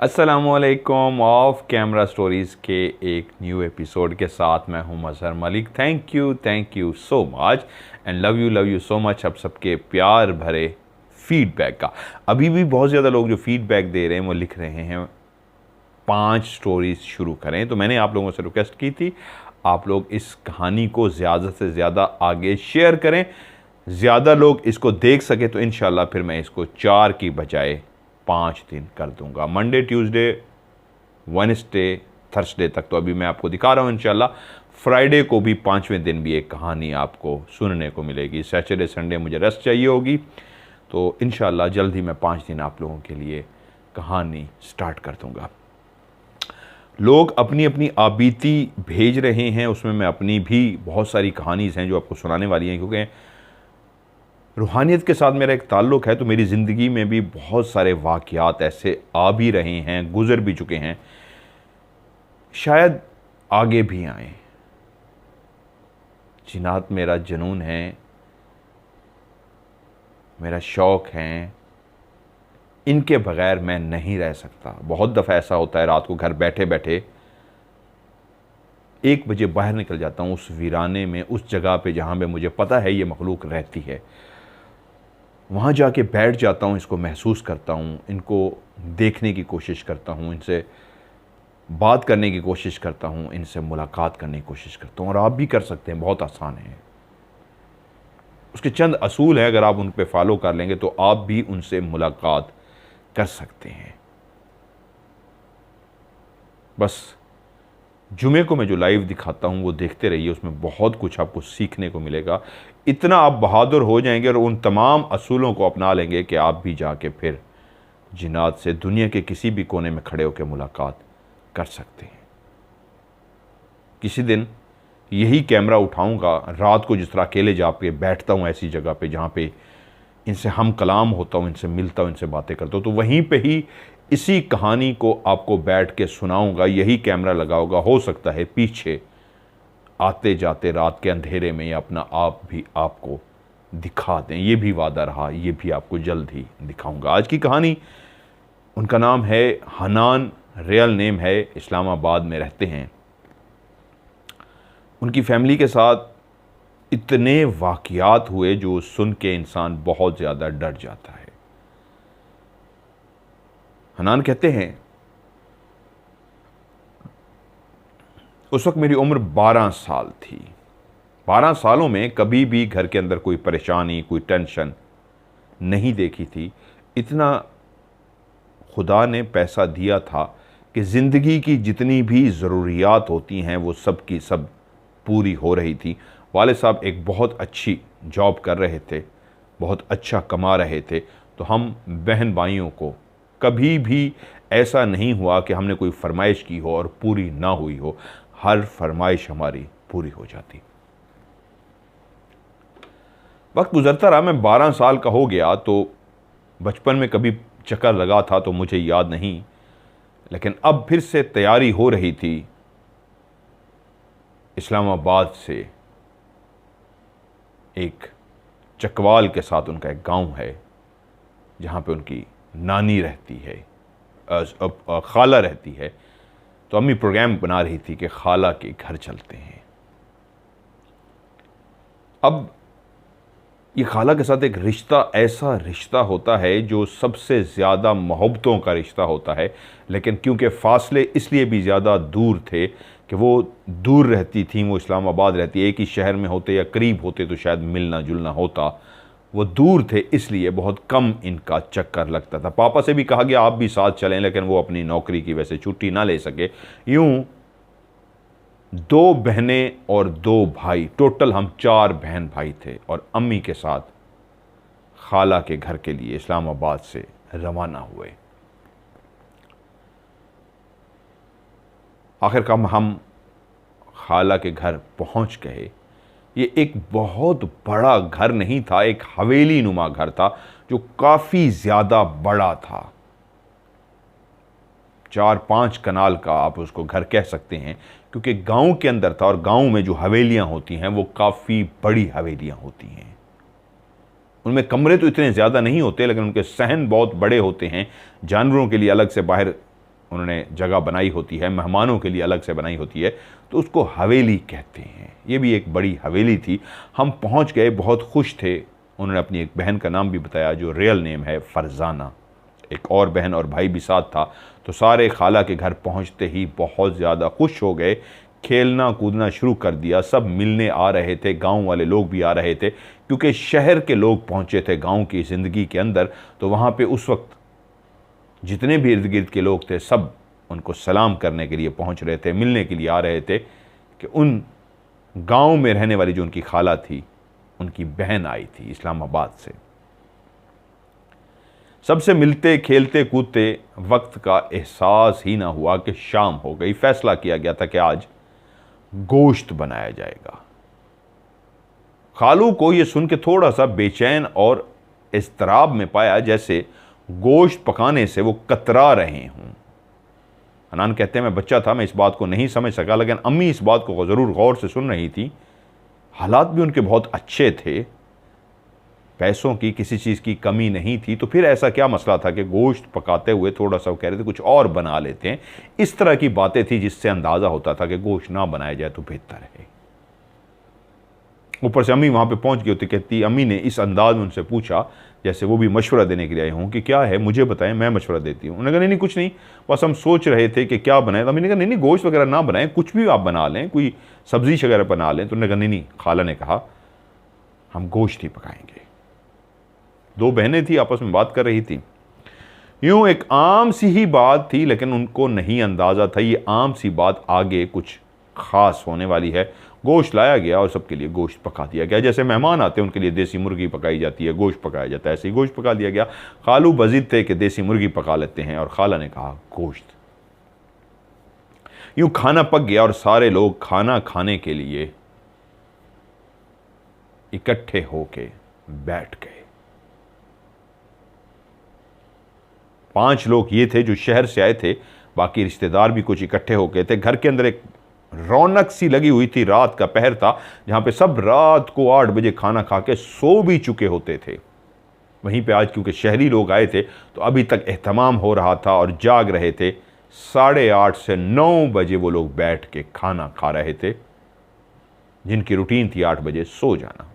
अस्सलामुअलैकुम of camera stories के एक न्यू एपिसोड के साथ मैं हूं Mazhar Malik. Thank you so much and love you so much आप सबके प्यार भरे फीडबैक का। अभी भी बहुत ज़्यादा लोग जो फीडबैक दे रहे हैं वो लिख रहे हैं 5 स्टोरीज़ शुरू करें। तो मैंने आप लोगों से रिक्वेस्ट की थी आप लोग इस कहानी को ज़्यादा से ज़्यादा आगे शेयर करें, ज़्यादा लोग इसको देख सके तो इंशाल्लाह फिर मैं इसको 4 की बजाय 5 दिन कर दूंगा, मंडे ट्यूसडे वेडनेसडे थर्सडे तक। तो अभी मैं आपको दिखा रहा हूँ, इंशाल्लाह फ्राइडे को भी 5वें दिन भी एक कहानी आपको सुनने को मिलेगी। सैटरडे संडे मुझे रेस्ट चाहिए होगी, तो इंशाल्लाह जल्द ही मैं 5 दिन आप लोगों के लिए कहानी स्टार्ट कर दूंगा। लोग अपनी अपनी आबीती भेज रहे हैं, उसमें मैं अपनी भी बहुत सारी कहानीज़ हैं जो आपको सुनाने वाली हैं, क्योंकि रूहानियत के साथ मेरा एक ताल्लुक़ है। तो मेरी ज़िंदगी में भी बहुत सारे वाक़यात ऐसे आ भी रहे हैं, गुज़र भी चुके हैं, शायद आगे भी आएँ। जिन्नात मेरा जुनून है, मेरा शौक़ है, इनके बग़ैर मैं नहीं रह सकता। बहुत दफ़ा ऐसा होता है रात को घर बैठे बैठे 1 बजे बाहर निकल जाता हूँ उस वीराने में, उस जगह पे जहाँ पे मुझे पता है ये मखलूक रहती है। वहाँ जाके बैठ जाता हूँ, इसको महसूस करता हूँ, इनको देखने की कोशिश करता हूँ, इनसे बात करने की कोशिश करता हूँ, इनसे मुलाकात करने की कोशिश करता हूँ। और आप भी कर सकते हैं, बहुत आसान है। उसके चंद असूल हैं, अगर आप उन पे फॉलो कर लेंगे तो आप भी उनसे मुलाकात कर सकते हैं। बस जुमे को मैं जो लाइव दिखाता हूँ वो देखते रहिए, उसमें बहुत कुछ आपको सीखने को मिलेगा। इतना आप बहादुर हो जाएंगे और उन तमाम असूलों को अपना लेंगे कि आप भी जाके फिर जिन्नात से दुनिया के किसी भी कोने में खड़े होकर मुलाकात कर सकते हैं। किसी दिन यही कैमरा उठाऊंगा रात को, जिस तरह अकेले जाके बैठता हूँ ऐसी जगह पे जहाँ पे इनसे हम कलाम होता हूँ, इनसे मिलता हूँ, इनसे बातें करता हूँ, तो वहीं पे ही इसी कहानी को आपको बैठ के सुनाऊंगा। यही कैमरा लगा होगा, हो सकता है पीछे आते जाते रात के अंधेरे में अपना आप भी आपको दिखा दें। ये भी वादा रहा, ये भी आपको जल्द ही दिखाऊंगा। आज की कहानी, उनका नाम है हनान, रियल नेम है, इस्लामाबाद में रहते हैं। उनकी फैमिली के साथ इतने वाक़यात हुए जो सुन के इंसान बहुत ज़्यादा डर जाता है। हनान कहते हैं उस वक्त मेरी उम्र 12 साल थी। 12 सालों में कभी भी घर के अंदर कोई परेशानी, कोई टेंशन नहीं देखी थी। इतना खुदा ने पैसा दिया था कि ज़िंदगी की जितनी भी ज़रूरियात होती हैं वो सब की सब पूरी हो रही थी। वाले साहब एक बहुत अच्छी जॉब कर रहे थे, बहुत अच्छा कमा रहे थे। तो हम बहन भाइयों को कभी भी ऐसा नहीं हुआ कि हमने कोई फरमाइश की हो और पूरी ना हुई हो। हर फरमाइश हमारी पूरी हो जाती। वक्त गुजरता रहा, मैं 12 साल का हो गया। तो बचपन में कभी चक्कर लगा था तो मुझे याद नहीं, लेकिन अब फिर से तैयारी हो रही थी। इस्लामाबाद से एक चकवाल के साथ उनका एक गांव है जहाँ पे उनकी नानी रहती है, खाला रहती है। तो अम्मी प्रोग्राम बना रही थी कि खाला के घर चलते हैं। अब ये खाला के साथ एक रिश्ता, ऐसा रिश्ता होता है जो सबसे ज़्यादा मोहब्बतों का रिश्ता होता है, लेकिन क्योंकि फ़ासले इसलिए भी ज़्यादा दूर थे कि वो दूर रहती थी, वो इस्लामाबाद रहती, एक ही शहर में होते या करीब होते तो शायद मिलना जुलना होता। वो दूर थे इसलिए बहुत कम इनका चक्कर लगता था। पापा से भी कहा गया आप भी साथ चलें, लेकिन वो अपनी नौकरी की वजह से छुट्टी ना ले सके। यूँ 2 बहनें और 2 भाई, टोटल हम 4 बहन भाई थे, और अम्मी के साथ खाला के घर के लिए इस्लामाबाद से रवाना हुए। आखिरकार हम खाला के घर पहुंच गए। ये एक बहुत बड़ा घर नहीं था, एक हवेली नुमा घर था जो काफ़ी ज़्यादा बड़ा था। 4-5 कनाल का आप उसको घर कह सकते हैं, क्योंकि गांव के अंदर था, और गांव में जो हवेलियां होती हैं वो काफ़ी बड़ी हवेलियां होती हैं। उनमें कमरे तो इतने ज़्यादा नहीं होते, लेकिन उनके सहन बहुत बड़े होते हैं। जानवरों के लिए अलग से बाहर उन्होंने जगह बनाई होती है, मेहमानों के लिए अलग से बनाई होती है, तो उसको हवेली कहते हैं। ये भी एक बड़ी हवेली थी। हम पहुंच गए, बहुत खुश थे। उन्होंने अपनी एक बहन का नाम भी बताया जो रियल नेम है फरजाना। एक और बहन और भाई भी साथ था। तो सारे खाला के घर पहुंचते ही बहुत ज़्यादा खुश हो गए, खेलना कूदना शुरू कर दिया। सब मिलने आ रहे थे, गांव वाले लोग भी आ रहे थे, क्योंकि शहर के लोग पहुंचे थे गांव की ज़िंदगी के अंदर। तो वहाँ पे उस वक्त जितने भी इर्द गिर्द के लोग थे सब उनको सलाम करने के लिए पहुंच रहे थे, मिलने के लिए आ रहे थे कि उन गांव में रहने वाली जो उनकी खाला थी, उनकी बहन आई थी इस्लामाबाद से। सबसे मिलते खेलते कूदते वक्त का एहसास ही ना हुआ कि शाम हो गई। फैसला किया गया था कि आज गोश्त बनाया जाएगा। खालू को यह सुन के थोड़ा सा बेचैन और इस्तराब में पाया, जैसे गोश्त पकाने से वो कतरा रहे हों। हनान कहते हैं मैं बच्चा था, मैं इस बात को नहीं समझ सका, लेकिन अम्मी इस बात को ज़रूर गौर से सुन रही थी। हालात भी उनके बहुत अच्छे थे, पैसों की किसी चीज़ की कमी नहीं थी। तो फिर ऐसा क्या मसला था कि गोश्त पकाते हुए थोड़ा सा वो कह रहे थे कुछ और बना लेते हैं। इस तरह की बातें थी जिससे अंदाज़ा होता था कि गोश्त ना बनाया जाए तो बेहतर है। ऊपर से अम्मी वहाँ पे पहुँच गई होती। कहती अम्मी ने इस अंदाज में उनसे पूछा जैसे वो भी मशवरा देने के लिए आए हों कि क्या है, मुझे बताएं, मैं मशवरा देती हूँ। उन्होंने कहा नहीं कुछ नहीं, बस हम सोच रहे थे कि क्या बनाएं। तो अम्मी ने कहा नहीं गोश्त वगैरह ना बनाएं, कुछ भी आप बना लें, कोई सब्जी वगैरह बना लें। तो उन्होंने कहा नहीं। खाला ने कहा हम गोश्त ही पकाएंगे। दो बहनें थी, आपस में बात कर रही थी। यूं एक आम सी ही बात थी, लेकिन उनको नहीं अंदाज़ा था ये आम सी बात आगे कुछ ख़ास होने वाली है। गोश्त लाया गया और सबके लिए गोश्त पका दिया गया। जैसे मेहमान आते हैं उनके लिए देसी मुर्गी पकाई जाती है, गोश्त पकाया जाता है, ऐसे ही गोश्त पका दिया गया। खालू बजिद थे कि देसी मुर्गी पका लेते हैं, और खाला ने कहा गोश्त। यूं खाना पक गया और सारे लोग खाना खाने के लिए इकट्ठे होके बैठ गए। 5 लोग ये थे जो शहर से आए थे, बाकी रिश्तेदार भी कुछ इकट्ठे हो गए थे। घर के अंदर एक रौनक सी लगी हुई थी। रात का पहर था जहां पे सब रात को 8 बजे खाना खा के सो भी चुके होते थे। वहीं पे आज क्योंकि शहरी लोग आए थे तो अभी तक एहतमाम हो रहा था और जाग रहे थे। 8:30 से 9 बजे वो लोग बैठ के खाना खा रहे थे, जिनकी रूटीन थी 8 बजे सो जाना।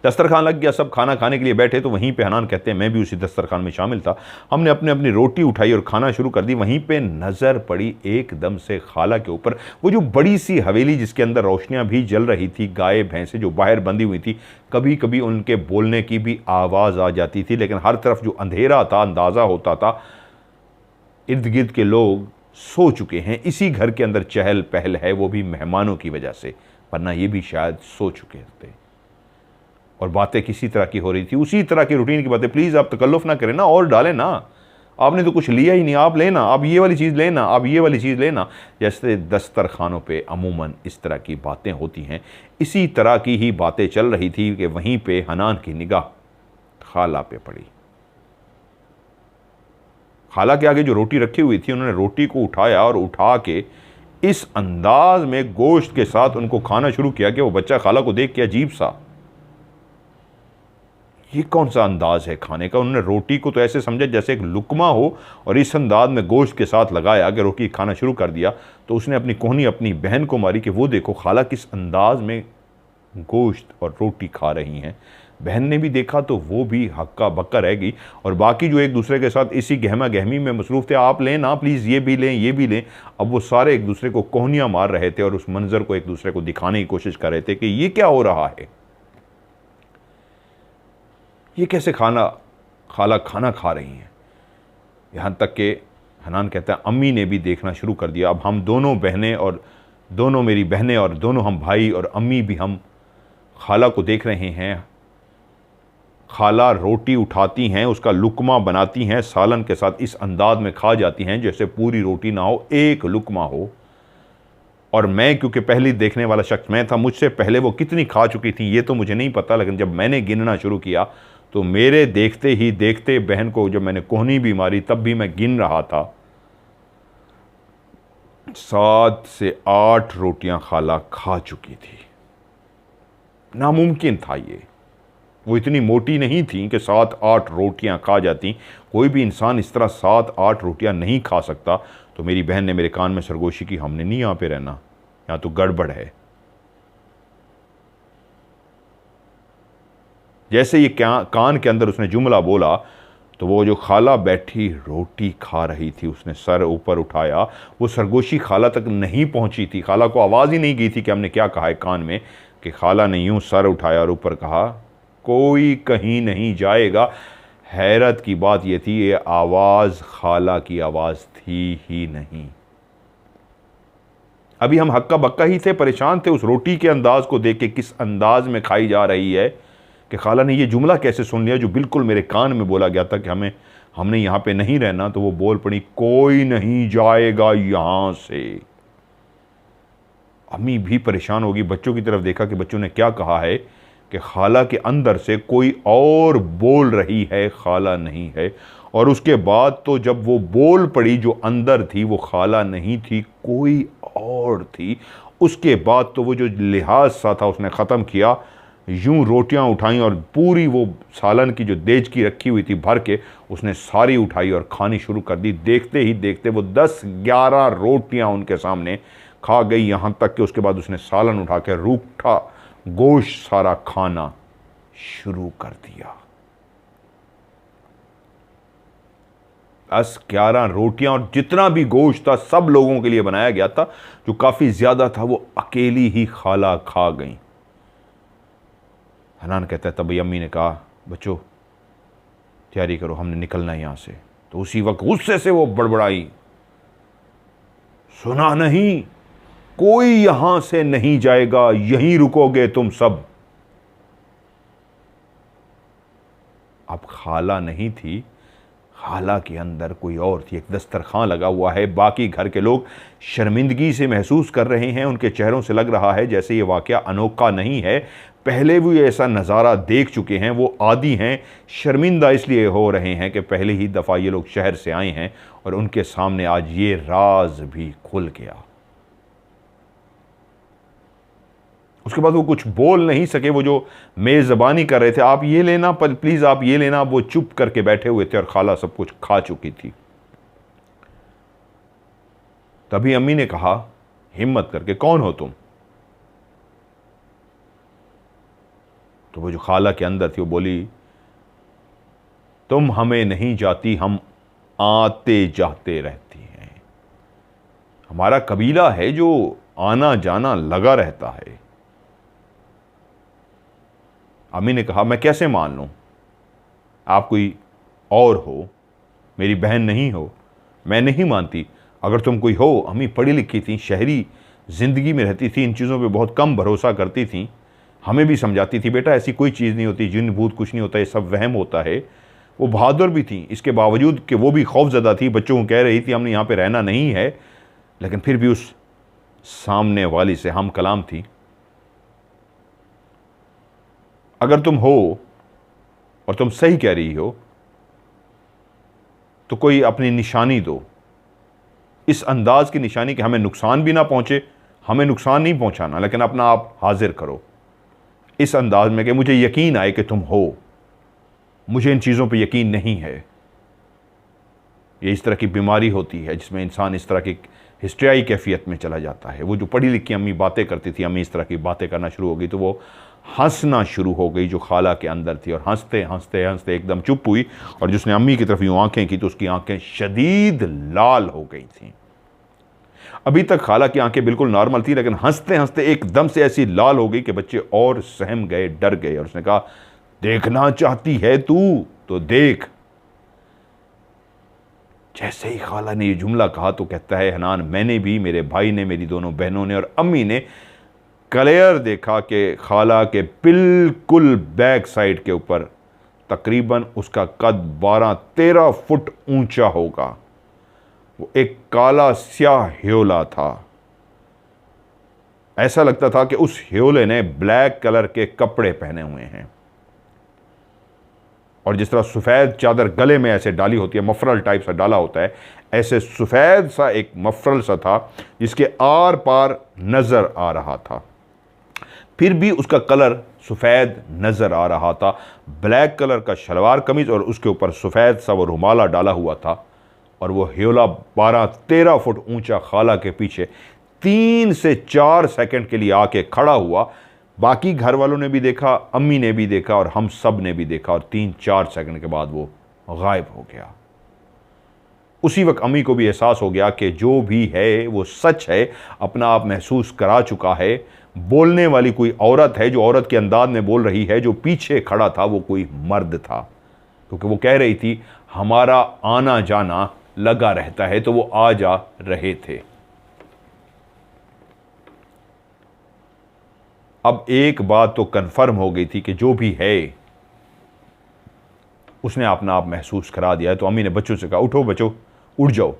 दस्तरखान लग गया, सब खाना खाने के लिए बैठे। तो वहीं पे हनान कहते हैं मैं भी उसी दस्तरखान में शामिल था। हमने अपने अपनी रोटी उठाई और खाना शुरू कर दी। वहीं पे नज़र पड़ी एकदम से खाला के ऊपर, वो जो बड़ी सी हवेली जिसके अंदर रोशनियां भी जल रही थी, गाय भैंसें जो बाहर बंधी हुई थी, कभी कभी उनके बोलने की भी आवाज़ आ जाती थी, लेकिन हर तरफ जो अंधेरा था अंदाज़ा होता था इर्द गिर्द के लोग सो चुके हैं। इसी घर के अंदर चहल पहल है, वो भी मेहमानों की वजह से, वरना ये भी शायद सो चुके थे। और बातें किसी तरह की हो रही थी, उसी तरह की रूटीन की बातें। प्लीज़ आप तकल्लुफ़ ना करें ना, और डालें ना, आपने तो कुछ लिया ही नहीं, आप लेना, आप ये वाली चीज़ लेना, आप ये वाली चीज़ लेना। जैसे दस्तरखानों पे अमूमन इस तरह की बातें होती हैं, इसी तरह की ही बातें चल रही थी कि वहीं पे हनान की निगाह खाला पे पड़ी। खाला के आगे जो रोटी रखी हुई थी, उन्होंने रोटी को उठाया और उठा के इस अंदाज में गोश्त के साथ उनको खाना शुरू किया कि वो बच्चा खाला को देख के अजीब सा, ये कौन सा अंदाज है खाने का। उन्होंने रोटी को तो ऐसे समझा जैसे एक लुकमा हो, और इस अंदाज में गोश्त के साथ लगाया कि रोटी खाना शुरू कर दिया। तो उसने अपनी कोहनी अपनी बहन को मारी कि वो देखो खाला किस अंदाज में गोश्त और रोटी खा रही हैं। बहन ने भी देखा तो वो भी हक्का बक्का रह गई, और बाकी जो एक दूसरे के साथ इसी गहमा गहमी में मसरूफ़ थे, आप लें ना प्लीज़, ये भी लें, ये भी लें। अब वो सारे एक दूसरे को कोहनियाँ मार रहे थे और उस मंज़र को एक दूसरे को दिखाने की कोशिश कर रहे थे कि ये क्या हो रहा है, ये कैसे खाला खाना खा रही हैं। यहाँ तक कि हनान कहता है अम्मी ने भी देखना शुरू कर दिया। अब हम दोनों बहनें और दोनों मेरी बहनें और दोनों हम भाई और अम्मी भी हम खाला को देख रहे हैं। खाला रोटी उठाती हैं, उसका लुकमा बनाती हैं, सालन के साथ इस अंदाज में खा जाती हैं जैसे पूरी रोटी ना हो, एक लुकमा हो। और मैं क्योंकि पहली देखने वाला शख्स मैं था, मुझसे पहले वो कितनी खा चुकी थी ये तो मुझे नहीं पता, लेकिन जब मैंने गिनना शुरू किया तो मेरे देखते ही देखते बहन को जब मैंने कोहनी भी मारी तब भी मैं गिन रहा था, 7 से 8 रोटियां खाला खा चुकी थी। नामुमकिन था ये, वो इतनी मोटी नहीं थी कि 7-8 रोटियां खा जाती। कोई भी इंसान इस तरह 7-8 रोटियां नहीं खा सकता। तो मेरी बहन ने मेरे कान में सरगोशी की, हमने नहीं यहाँ पे रहना, यहाँ तो गड़बड़ है। जैसे ये कान के अंदर उसने जुमला बोला तो वो जो खाला बैठी रोटी खा रही थी, उसने सर ऊपर उठाया। वो सरगोशी खाला तक नहीं पहुंची थी, खाला को आवाज़ ही नहीं गई थी कि हमने क्या कहा है कान में, कि खाला ने यूं सर उठाया और ऊपर कहा, कोई कहीं नहीं जाएगा। हैरत की बात यह थी, ये आवाज़ खाला की आवाज़ थी ही नहीं। अभी हम हक्का बक्का ही थे, परेशान थे उस रोटी के अंदाज को देख के, किस अंदाज में खाई जा रही है, कि खाला ने ये जुमला कैसे सुन लिया जो बिल्कुल मेरे कान में बोला गया था कि हमने यहाँ पे नहीं रहना। तो वो बोल पड़ी, कोई नहीं जाएगा यहाँ से। अम्मी भी परेशान होगी, बच्चों की तरफ देखा कि बच्चों ने क्या कहा है, कि खाला के अंदर से कोई और बोल रही है, खाला नहीं है। और उसके बाद तो जब वो बोल पड़ी, जो अंदर थी वो खाला नहीं थी, कोई और थी। उसके बाद तो वो जो लिहाज सा था उसने ख़त्म किया, यूं रोटियां उठाई और पूरी वो सालन की जो देज की रखी हुई थी भर के, उसने सारी उठाई और खानी शुरू कर दी। देखते ही देखते वो 10-11 रोटियां उनके सामने खा गई, यहाँ तक कि उसके बाद उसने सालन उठा के रूखा गोश्त सारा खाना शुरू कर दिया। 10-11 रोटियां और जितना भी गोश्त था सब लोगों के लिए बनाया गया था, जो काफ़ी ज़्यादा था वो अकेली ही खाला खा गई। हनान कहता है तभी अम्मी ने कहा, बच्चों तैयारी करो, हमने निकलना है यहाँ से। तो उसी वक्त गुस्से से वो बड़बड़ाई, सुना नहीं, कोई यहां से नहीं जाएगा, यहीं रुकोगे तुम सब। अब खाला नहीं थी, खाला के अंदर कोई और थी। एक दस्तरखान लगा हुआ है, बाकी घर के लोग शर्मिंदगी से महसूस कर रहे हैं, उनके चेहरों से लग रहा है जैसे ये वाकया अनोखा नहीं है, पहले भी ऐसा नज़ारा देख चुके हैं, वो आदी हैं। शर्मिंदा इसलिए हो रहे हैं कि पहले ही दफ़ा ये लोग शहर से आए हैं और उनके सामने आज ये राज भी खुल गया। उसके बाद वो कुछ बोल नहीं सके, वो जो मेज़बानी कर रहे थे, आप ये लेना प्लीज़, आप ये लेना, वो चुप करके बैठे हुए थे और खाला सब कुछ खा चुकी थी। तभी अम्मी ने कहा हिम्मत करके, कौन हो तुम? तो वो जो खाला के अंदर थी वो बोली, तुम हमें नहीं जाती, हम आते जाते रहती हैं। हमारा कबीला है जो आना जाना लगा रहता है। अम्मी ने कहा, मैं कैसे मान लूं, आप कोई और हो, मेरी बहन नहीं हो, मैं नहीं मानती। अगर तुम कोई हो, अम्मी पढ़ी लिखी थी, शहरी ज़िंदगी में रहती थी, इन चीज़ों पे बहुत कम भरोसा करती थी, हमें भी समझाती थी, बेटा ऐसी कोई चीज़ नहीं होती, जिन भूत कुछ नहीं होता, ये सब वहम होता है। वो बहादुर भी थी, इसके बावजूद कि वो भी खौफज़दा थी, बच्चों को कह रही थी हमने यहाँ पे रहना नहीं है, लेकिन फिर भी उस सामने वाली से हम कलाम थी। अगर तुम हो और तुम सही कह रही हो तो कोई अपनी निशानी दो, इस अंदाज की निशानी कि हमें नुकसान भी ना पहुंचे, हमें नुकसान नहीं पहुंचाना, लेकिन अपना आप हाजिर करो इस अंदाज में कि मुझे यकीन आए कि तुम हो, मुझे इन चीज़ों पे यकीन नहीं है। ये इस तरह की बीमारी होती है जिसमें इंसान इस तरह की हिस्ट्रियाई कैफियत में चला जाता है। वो जो पढ़ी लिखी अम्मी बातें करती थी, अम्मी इस तरह की बातें करना शुरू हो गई तो वो हंसना शुरू हो गई जो खाला के अंदर थी, और हंसते हंसते हंसते एकदम चुप हुई, और जिसने अम्मी की तरफ यूँ आंखें की तो उसकी आंखें शदीद लाल हो गई थीं। अभी तक खाला की आंखें बिल्कुल नॉर्मल थी, लेकिन हंसते हंसते एकदम से ऐसी लाल हो गई कि बच्चे और सहम गए, डर गए, और उसने कहा, देखना चाहती है तू तो देख। जैसे ही खाला ने ये जुमला कहा तो कहता है हनान, मैंने भी, मेरे भाई ने, मेरी दोनों बहनों ने और अम्मी ने क्लियर देखा कि खाला के बिल्कुल बैक साइड के ऊपर तकरीबन उसका कद 12-13 फुट ऊंचा होगा। वो एक काला स्याह ह्योला था। ऐसा लगता था कि उस ह्योले ने ब्लैक कलर के कपड़े पहने हुए हैं, और जिस तरह सफ़ेद चादर गले में ऐसे डाली होती है, मफरल टाइप सा डाला होता है, ऐसे सफ़ेद सा एक मफरल सा था जिसके आर पार नज़र आ रहा था। फिर भी उसका कलर सफ़ेद नज़र आ रहा था, ब्लैक कलर का शलवार कमीज़ और उसके ऊपर सफ़ेद सा वो रुमाला डाला हुआ था, और वो ह्योला 12-13 फुट ऊंचा खाला के पीछे 3 से 4 सेकंड के लिए आके खड़ा हुआ। बाकी घर वालों ने भी देखा, अम्मी ने भी देखा और हम सब ने भी देखा, और 3-4 सेकंड के बाद वो गायब हो गया। उसी वक्त अम्मी को भी एहसास हो गया कि जो भी है वो सच है, अपना आप महसूस करा चुका है। बोलने वाली कोई औरत है, जो औरत के अंदाज में बोल रही है, जो पीछे खड़ा था वो कोई मर्द था, क्योंकि वो कह रही थी हमारा आना जाना लगा रहता है, तो वो आ जा रहे थे। अब एक बात तो कंफर्म हो गई थी कि जो भी है उसने अपना आप महसूस करा दिया है। तो अम्मी ने बच्चों से कहा उठो बच्चों, उठ जाओ।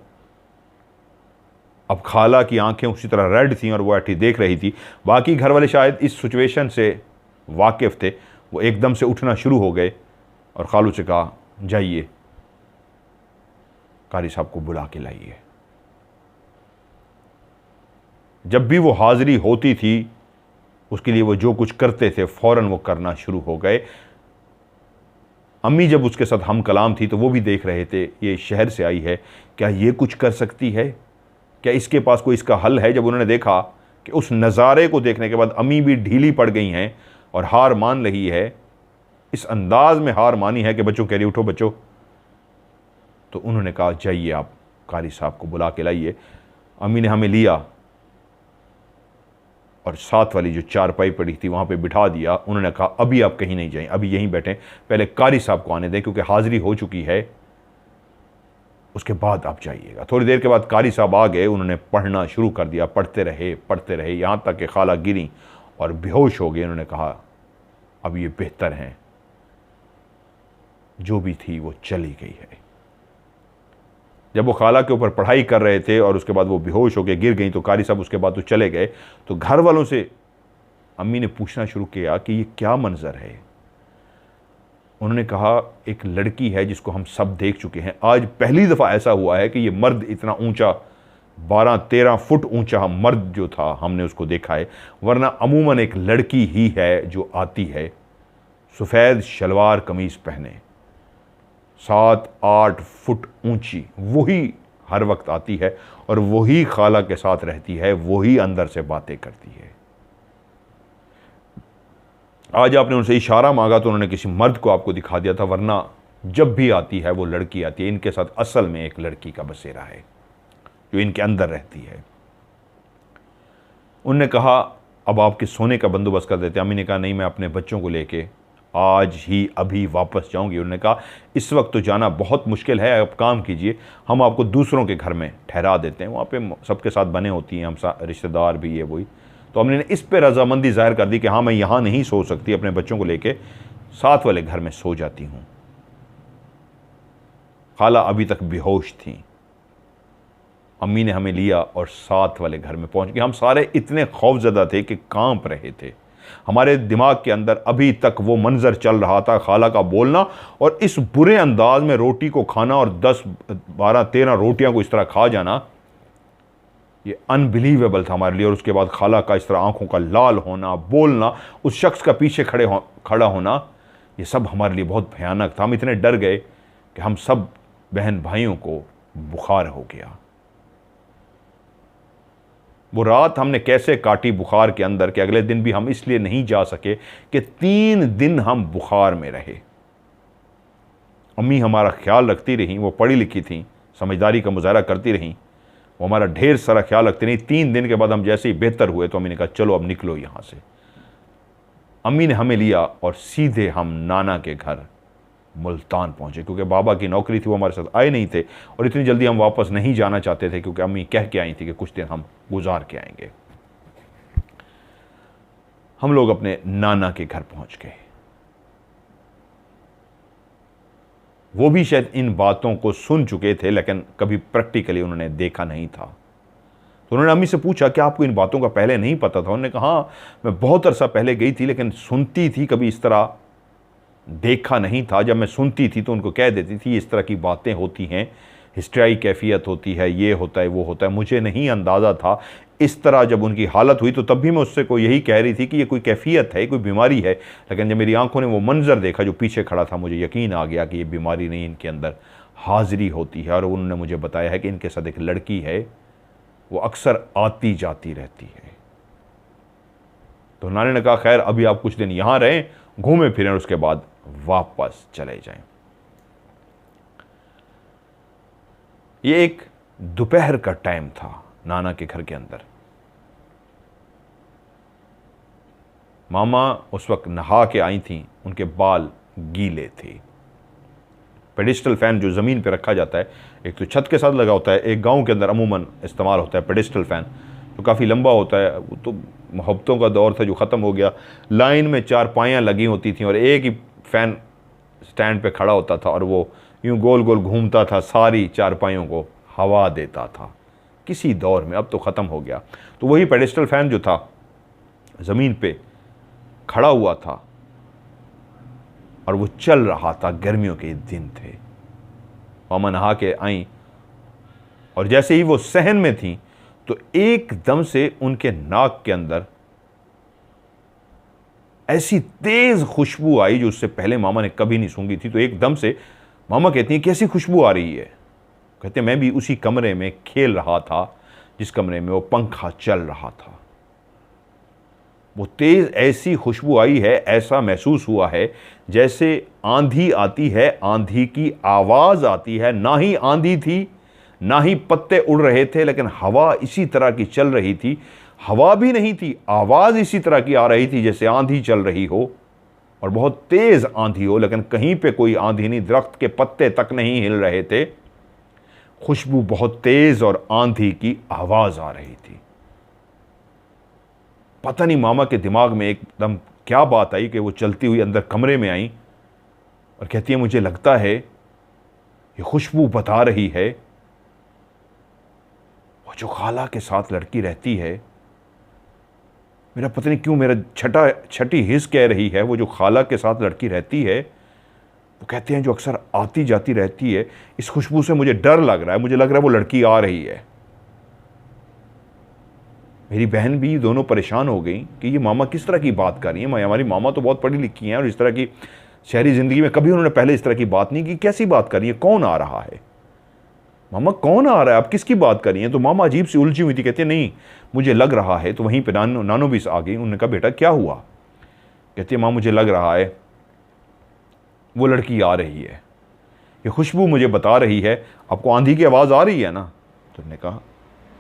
अब खाला की आंखें उसी तरह रेड थीं और वो ऐठी देख रही थी। बाकी घर वाले शायद इस सिचुएशन से वाकिफ थे, वो एकदम से उठना शुरू हो गए और खालू से कहा जाइए कारी साहब को बुला के लाइए। जब भी वो हाजिरी होती थी उसके लिए वो जो कुछ करते थे फौरन वो करना शुरू हो गए। अम्मी जब उसके साथ हम कलाम थी तो वो भी देख रहे थे, ये शहर से आई है, क्या ये कुछ कर सकती है, क्या इसके पास कोई इसका हल है। जब उन्होंने देखा कि उस नज़ारे को देखने के बाद अम्मी भी ढीली पड़ गई हैं और हार मान रही है, इस अंदाज में हार मानी है कि बच्चों कह रही उठो बच्चों, तो उन्होंने कहा जाइए आप कारी साहब को बुला के लाइए। अम्मी ने हमें लिया और साथ वाली जो चारपाई पड़ी थी वहाँ पे बिठा दिया। उन्होंने कहा अभी आप कहीं नहीं जाएं, अभी यहीं बैठें, पहले कारी साहब को आने दें, क्योंकि हाज़िरी हो चुकी है, उसके बाद आप जाइएगा। थोड़ी देर के बाद कारी साहब आ गए, उन्होंने पढ़ना शुरू कर दिया। पढ़ते रहे यहाँ तक कि खाला गिरी और बेहोश हो गए। उन्होंने कहा अब ये बेहतर हैं, जो भी थी वो चली गई है। जब वो खाला के ऊपर पढ़ाई कर रहे थे और उसके बाद वो बेहोश होकर गिर गई तो कारी साहब उसके बाद तो चले गए। तो घर वालों से अम्मी ने पूछना शुरू किया कि ये क्या मंजर है। उन्होंने कहा एक लड़की है जिसको हम सब देख चुके हैं, आज पहली दफ़ा ऐसा हुआ है कि ये मर्द इतना ऊंचा 12-13 फुट ऊंचा मर्द जो था हमने उसको देखा है, वरना अमूमन एक लड़की ही है जो आती है सफ़ेद शलवार कमीज़ पहने, 7-8 फुट ऊंची, वही हर वक्त आती है और वही खाला के साथ रहती है, वही अंदर से बातें करती है। आज आपने उनसे इशारा मांगा तो उन्होंने किसी मर्द को आपको दिखा दिया था, वरना जब भी आती है वो लड़की आती है। इनके साथ असल में एक लड़की का बसेरा है जो इनके अंदर रहती है। उनने कहा अब आपके सोने का बंदोबस्त कर देते हैं। अम्मी ने कहा नहीं, मैं अपने बच्चों को लेके आज ही अभी वापस जाऊंगी। उन्होंने कहा इस वक्त तो जाना बहुत मुश्किल है, आप काम कीजिए, हम आपको दूसरों के घर में ठहरा देते हैं, वहाँ पे सबके साथ बने होती हैं, हम रिश्तेदार भी, ये वही। तो हमने इस पे रजामंदी जाहिर कर दी कि हाँ मैं यहाँ नहीं सो सकती, अपने बच्चों को लेके साथ वाले घर में सो जाती हूँ। खाला अभी तक बेहोश थी। अम्मी ने हमें लिया और साथ वाले घर में पहुँच गए। हम सारे इतने खौफजदा थे कि कांप रहे थे। हमारे दिमाग के अंदर अभी तक वो मंजर चल रहा था, खाला का बोलना और इस बुरे अंदाज में रोटी को खाना और 10-12-13 रोटियां को इस तरह खा जाना, ये अनबिलीवेबल था हमारे लिए। और उसके बाद खाला का इस तरह आंखों का लाल होना, बोलना, उस शख्स का पीछे खड़ा होना, ये सब हमारे लिए बहुत भयानक था। हम इतने डर गए कि हम सब बहन भाइयों को बुखार हो गया। वो रात हमने कैसे काटी बुखार के अंदर कि अगले दिन भी हम इसलिए नहीं जा सके कि 3 दिन हम बुखार में रहे। अम्मी हमारा ख्याल रखती रहीं, वो पढ़ी लिखी थीं, समझदारी का मुजाहरा करती रहीं, वो हमारा ढेर सारा ख्याल रखती रहीं। 3 दिन के बाद हम जैसे ही बेहतर हुए तो अम्मी ने कहा चलो अब निकलो यहाँ से। अम्मी ने हमें लिया और सीधे हम नाना के घर मुल्तान पहुँचे, क्योंकि बाबा की नौकरी थी, वो हमारे साथ आए नहीं थे और इतनी जल्दी हम वापस नहीं जाना चाहते थे, क्योंकि अम्मी कह के आई थी कि कुछ दिन हम गुजार के आएंगे। हम लोग अपने नाना के घर पहुँच गए। वो भी शायद इन बातों को सुन चुके थे लेकिन कभी प्रैक्टिकली उन्होंने देखा नहीं था। तो उन्होंने अम्मी से पूछा कि आपको इन बातों का पहले नहीं पता था? उन्होंने कहा हाँ, मैं बहुत अरसा पहले गई थी लेकिन सुनती थी, कभी इस तरह देखा नहीं था। जब मैं सुनती थी तो उनको कह देती थी इस तरह की बातें होती हैं, हिस्ट्रियाई कैफियत होती है, ये होता है वो होता है। मुझे नहीं अंदाज़ा था इस तरह जब उनकी हालत हुई तो तब भी मैं उससे को यही कह रही थी कि ये कोई कैफियत है, कोई बीमारी है। लेकिन जब मेरी आंखों ने वो मंजर देखा जो पीछे खड़ा था, मुझे यकीन आ गया कि ये बीमारी नहीं, इनके अंदर हाजिरी होती है। और उन्होंने मुझे बताया है कि इनके साथ एक लड़की है, वो अक्सर आती जाती रहती है। तो नानी ने कहा खैर अभी आप कुछ दिन यहां रहें, घूमें फिरें, उसके बाद वापस चले जाएं। ये एक दोपहर का टाइम था नाना के घर के अंदर। मामा उस वक्त नहा के आई थी, उनके बाल गीले थे। पेडिस्टल फैन जो ज़मीन पे रखा जाता है, एक तो छत के साथ लगा होता है, एक गांव के अंदर अमूमन इस्तेमाल होता है पेडिस्टल फैन, जो काफ़ी लंबा होता है। वो तो मोहब्बतों का दौर था जो ख़त्म हो गया। लाइन में चारपाइयाँ लगी होती थी और एक ही फ़ैन स्टैंड पे खड़ा होता था और वो यूँ गोल गोल घूमता था, सारी चारपाइयों को हवा देता था किसी दौर में। अब तो ख़त्म हो गया। तो वही पेडिस्टल फैन जो था ज़मीन पे खड़ा हुआ था और वो चल रहा था। गर्मियों के दिन थे। मामा नहा के आई और जैसे ही वो सहन में थी तो एकदम से उनके नाक के अंदर ऐसी तेज खुशबू आई जो उससे पहले मामा ने कभी नहीं सूंघी थी। तो एकदम से मामा कहती हैं कैसी खुशबू आ रही है। कहते मैं भी उसी कमरे में खेल रहा था जिस कमरे में वो पंखा चल रहा था। वो तेज ऐसी खुशबू आई है, ऐसा महसूस हुआ है जैसे आंधी आती है, आंधी की आवाज आती है। ना ही आंधी थी, ना ही पत्ते उड़ रहे थे, लेकिन हवा इसी तरह की चल रही थी। हवा भी नहीं थी, आवाज इसी तरह की आ रही थी जैसे आंधी चल रही हो और बहुत तेज आंधी हो, लेकिन कहीं पे कोई आंधी नहीं, दरख्त के पत्ते तक नहीं हिल रहे थे। खुशबू बहुत तेज और आंधी की आवाज आ रही थी। पता नहीं मामा के दिमाग में एकदम क्या बात आई कि वो चलती हुई अंदर कमरे में आई और कहती है मुझे लगता है ये खुशबू बता रही है वो जो खाला के साथ लड़की रहती है। मेरा पता नहीं क्यों मेरा छठी हिस्स कह रही है वो जो खाला के साथ लड़की रहती है, वो कहते हैं जो अक्सर आती जाती रहती है। इस खुशबू से मुझे डर लग रहा है, मुझे लग रहा है वो लड़की आ रही है। मेरी बहन भी दोनों परेशान हो गई कि ये मामा किस तरह की बात कर रही है। हमारी मामा तो बहुत पढ़ी लिखी हैं और इस तरह की शहरी ज़िंदगी में कभी उन्होंने पहले इस तरह की बात नहीं की। कैसी बात कर रही है, कौन आ रहा है मामा, कौन आ रहा है, आप किसकी बात कर रही हैं। तो मामा अजीब सी उलझी हुई थी, कहते नहीं मुझे लग रहा है। तो वहीं पर नानो भी आ गई। उन्होंने कहा बेटा क्या हुआ। कहती है माँ मुझे लग रहा है वो लड़की आ रही है, ये खुशबू मुझे बता रही है। आपको आंधी की आवाज़ आ रही है ना। तो उन्होंने कहा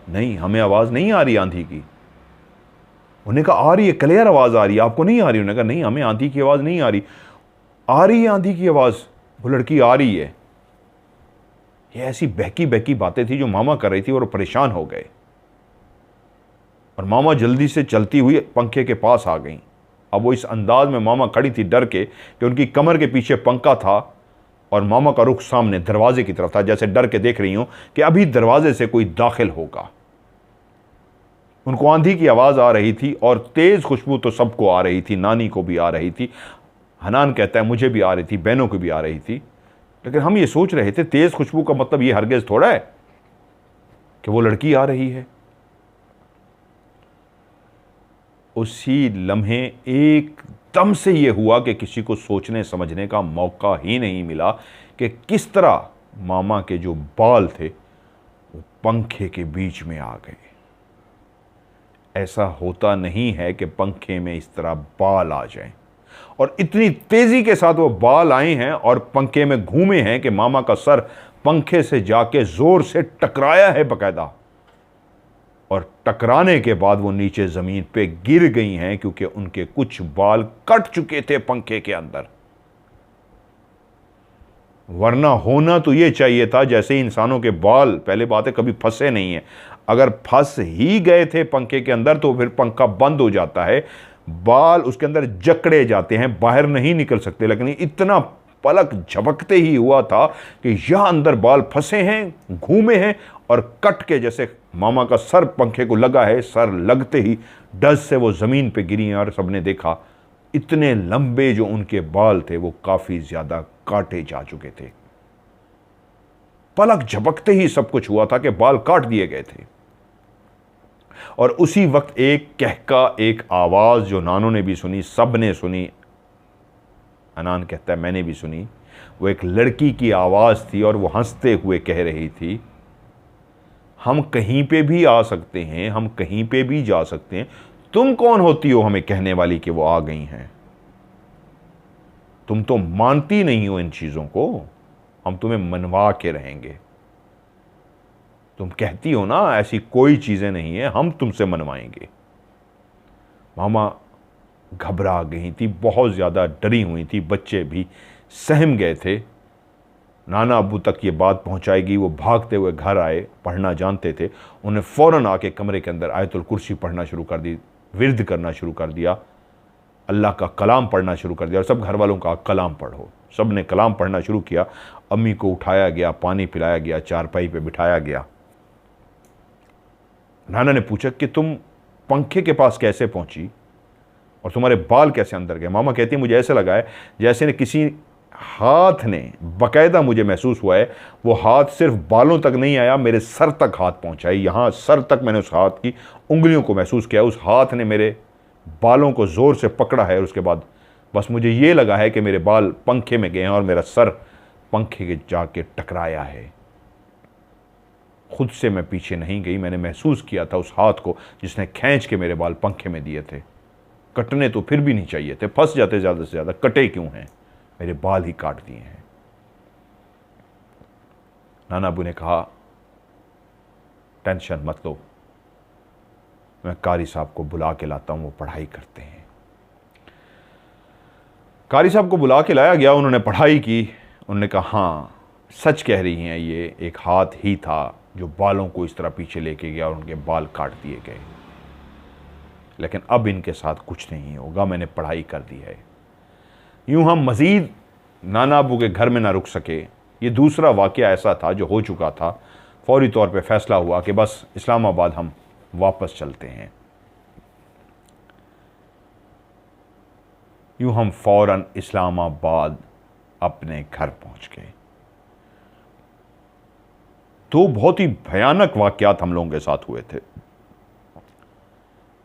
नहीं हमें आवाज़ नहीं आ रही आंधी की। उन्होंने कहा आ रही है, क्लियर आवाज़ आ रही है, आपको नहीं आ रही। उन्होंने कहा नहीं हमें आंधी की आवाज़ नहीं आ रही है आंधी की आवाज़, वो लड़की आ रही है। ये ऐसी बहकी बहकी बातें थी जो मामा कर रही थी और परेशान हो गए। और मामा जल्दी से चलती हुई पंखे के पास आ गई। अब वो इस अंदाज में मामा खड़ी थी डर के कि उनकी कमर के पीछे पंखा था और मामा का रुख सामने दरवाजे की तरफ था, जैसे डर के देख रही हूं कि अभी दरवाजे से कोई दाखिल होगा। उनको आंधी की आवाज़ आ रही थी और तेज़ खुशबू तो सबको आ रही थी, नानी को भी आ रही थी, हनान कहता है मुझे भी आ रही थी, बहनों को भी आ रही थी। लेकिन हम ये सोच रहे थे तेज़ खुशबू का मतलब ये हरगिज़ थोड़ा है कि वो लड़की आ रही है। उसी लम्हे एकदम से ये हुआ कि किसी को सोचने समझने का मौका ही नहीं मिला कि किस तरह मामा के जो बाल थे वो पंखे के बीच में आ गए। ऐसा होता नहीं है कि पंखे में इस तरह बाल आ जाएं, और इतनी तेजी के साथ वो बाल आए हैं और पंखे में घूमे हैं कि मामा का सर पंखे से जाके जोर से टकराया है बकायदा, और टकराने के बाद वो नीचे जमीन पे गिर गई हैं क्योंकि उनके कुछ बाल कट चुके थे पंखे के अंदर। वरना होना तो ये चाहिए था जैसे इंसानों के बाल, पहले बात है कभी फंसे नहीं है, अगर फंस ही गए थे पंखे के अंदर तो फिर पंखा बंद हो जाता है, बाल उसके अंदर जकड़े जाते हैं, बाहर नहीं निकल सकते। लेकिन इतना पलक झपकते ही हुआ था कि यहां अंदर बाल फंसे हैं, घूमे हैं और कट के जैसे मामा का सर पंखे को लगा है, सर लगते ही डस से वो जमीन पे गिरी हैं। और सबने देखा इतने लंबे जो उनके बाल थे वो काफी ज्यादा काटे जा चुके थे। पलक झपकते ही सब कुछ हुआ था कि बाल काट दिए गए थे। और उसी वक्त एक कहका, एक आवाज़ जो नानों ने भी सुनी, सब ने सुनी, हनान कहता है मैंने भी सुनी, वो एक लड़की की आवाज़ थी और वो हंसते हुए कह रही थी, हम कहीं पे भी आ सकते हैं, हम कहीं पे भी जा सकते हैं, तुम कौन होती हो हमें कहने वाली कि वो आ गई हैं? तुम तो मानती नहीं हो इन चीज़ों को, हम तुम्हें मनवा के रहेंगे। तुम कहती हो ना ऐसी कोई चीज़ें नहीं है, हम तुमसे मनवाएंगे। मामा घबरा गई थी, बहुत ज़्यादा डरी हुई थी, बच्चे भी सहम गए थे। नाना अब्बू तक ये बात पहुंचाएगी, वो भागते हुए घर आए, पढ़ना जानते थे। उन्हें फ़ौरन आके कमरे के अंदर आयतुल कुर्सी पढ़ना शुरू कर दी, विर्द करना शुरू कर दिया, अल्लाह का कलाम पढ़ना शुरू कर दिया और सब घर वालों का कलाम पढ़ो। सब ने कलाम पढ़ना शुरू किया। अम्मी को उठाया गया, पानी पिलाया गया, चारपाई पे बिठाया गया। नाना ने पूछा कि तुम पंखे के पास कैसे पहुंची और तुम्हारे बाल कैसे अंदर गए? मामा कहती है मुझे ऐसा लगा है जैसे ने किसी हाथ ने, बाकायदा मुझे महसूस हुआ है वो हाथ सिर्फ बालों तक नहीं आया, मेरे सर तक हाथ पहुंचा है। यहाँ सर तक मैंने उस हाथ की उंगलियों को महसूस किया, उस हाथ ने मेरे बालों को ज़ोर से पकड़ा है और उसके बाद बस मुझे ये लगा है कि मेरे बाल पंखे में गए हैं और मेरा सर पंखे के जाके टकराया है। खुद से मैं पीछे नहीं गई, मैंने महसूस किया था उस हाथ को जिसने खींच के मेरे बाल पंखे में दिए थे। कटने तो फिर भी नहीं चाहिए थे, फंस जाते ज़्यादा से ज़्यादा, कटे क्यों हैं? मेरे बाल ही काट दिए हैं। नाना अबू ने कहा टेंशन मत लो, मैं कारी साहब को बुला के लाता हूं, वो पढ़ाई करते हैं। कारी साहब को बुला के लाया गया, उन्होंने पढ़ाई की। उन्होंने कहा हाँ सच कह रही हैं, ये एक हाथ ही था जो बालों को इस तरह पीछे लेके गया और उनके बाल काट दिए गए, लेकिन अब इनके साथ कुछ नहीं होगा, मैंने पढ़ाई कर दी है। यूं हम मज़ीद नाना अबू के घर में ना रुक सके। ये दूसरा वाक़या ऐसा था जो हो चुका था। फौरी तौर पे फ़ैसला हुआ कि बस इस्लामाबाद हम वापस चलते हैं। यूं हम फ़ौरन इस्लामाबाद अपने घर पहुंच गए। तो बहुत ही भयानक वाक़यात हम लोगों के साथ हुए थे।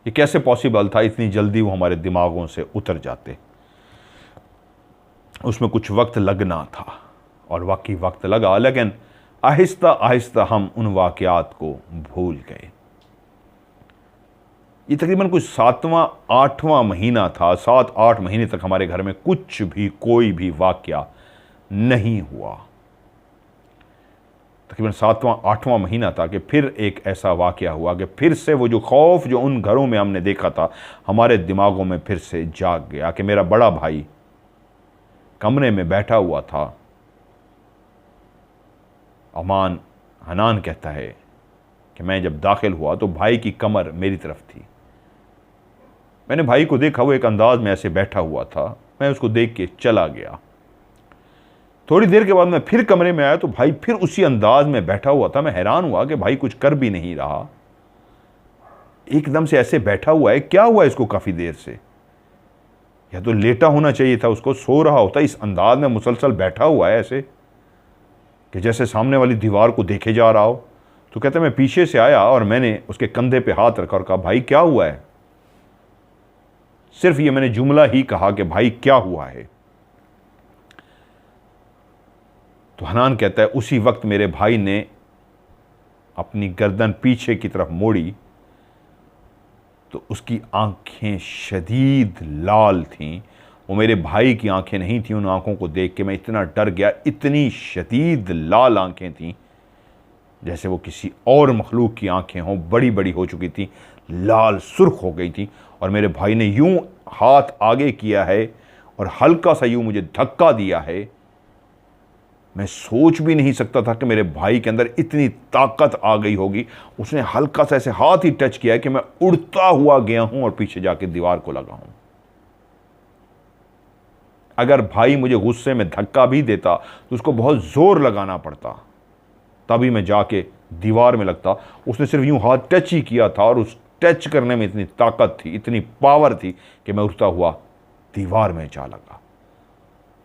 ये कैसे पॉसिबल था इतनी जल्दी वो हमारे दिमागों से उतर जाते? उसमें कुछ वक्त लगना था और वाकई वक्त लगा, लेकिन आहिस्ता आहिस्ता हम उन वाक़यात को भूल गए। ये तकरीबन कुछ 7वां 8वां महीना था। 7-8 महीने तक हमारे घर में कुछ भी, कोई भी वाक़या नहीं हुआ। तकरीबन 7वां 8वां महीना था कि फिर एक ऐसा वाक़या हुआ कि फिर से वो जो खौफ जो उन घरों में हमने देखा था हमारे दिमागों में फिर से जाग गया कि मेरा बड़ा भाई कमरे में बैठा हुआ था। अमान हनान कहता है कि मैं जब दाखिल हुआ तो भाई की कमर मेरी तरफ थी। मैंने भाई को देखा, वो एक अंदाज में ऐसे बैठा हुआ था। मैं उसको देख के चला गया। थोड़ी देर के बाद मैं फिर कमरे में आया तो भाई फिर उसी अंदाज में बैठा हुआ था। मैं हैरान हुआ कि भाई कुछ कर भी नहीं रहा, एकदम से ऐसे बैठा हुआ है, क्या हुआ इसको? काफ़ी देर से या तो लेटा होना चाहिए था, उसको सो रहा होता। इस अंदाज में मुसलसल बैठा हुआ है ऐसे कि जैसे सामने वाली दीवार को देखे जा रहा हो। तो कहते मैं पीछे से आया और मैंने उसके कंधे पे हाथ रखा और कहा भाई क्या हुआ है? सिर्फ ये मैंने जुमला ही कहा कि भाई क्या हुआ है। तो हनान कहता है उसी वक्त मेरे भाई ने अपनी गर्दन पीछे की तरफ मोड़ी तो उसकी आंखें शदीद लाल थीं। वो मेरे भाई की आंखें नहीं थीं। उन आंखों को देख के मैं इतना डर गया। इतनी शदीद लाल आंखें थीं जैसे वो किसी और मखलूक की आंखें हों, बड़ी बड़ी हो चुकी थीं, लाल सुर्ख हो गई थी। और मेरे भाई ने यूं हाथ आगे किया है और हल्का सा यूं मुझे धक्का दिया है। मैं सोच भी नहीं सकता था कि मेरे भाई के अंदर इतनी ताकत आ गई होगी। उसने हल्का सा ऐसे हाथ ही टच किया कि मैं उड़ता हुआ गया हूं और पीछे जाके दीवार को लगा हूं। अगर भाई मुझे गुस्से में धक्का भी देता तो उसको बहुत जोर लगाना पड़ता, तभी मैं जाके दीवार में लगता। उसने सिर्फ यूं हाथ टच ही किया था और उस टच करने में इतनी ताकत थी, इतनी पावर थी कि मैं उड़ता हुआ दीवार में जा लगा।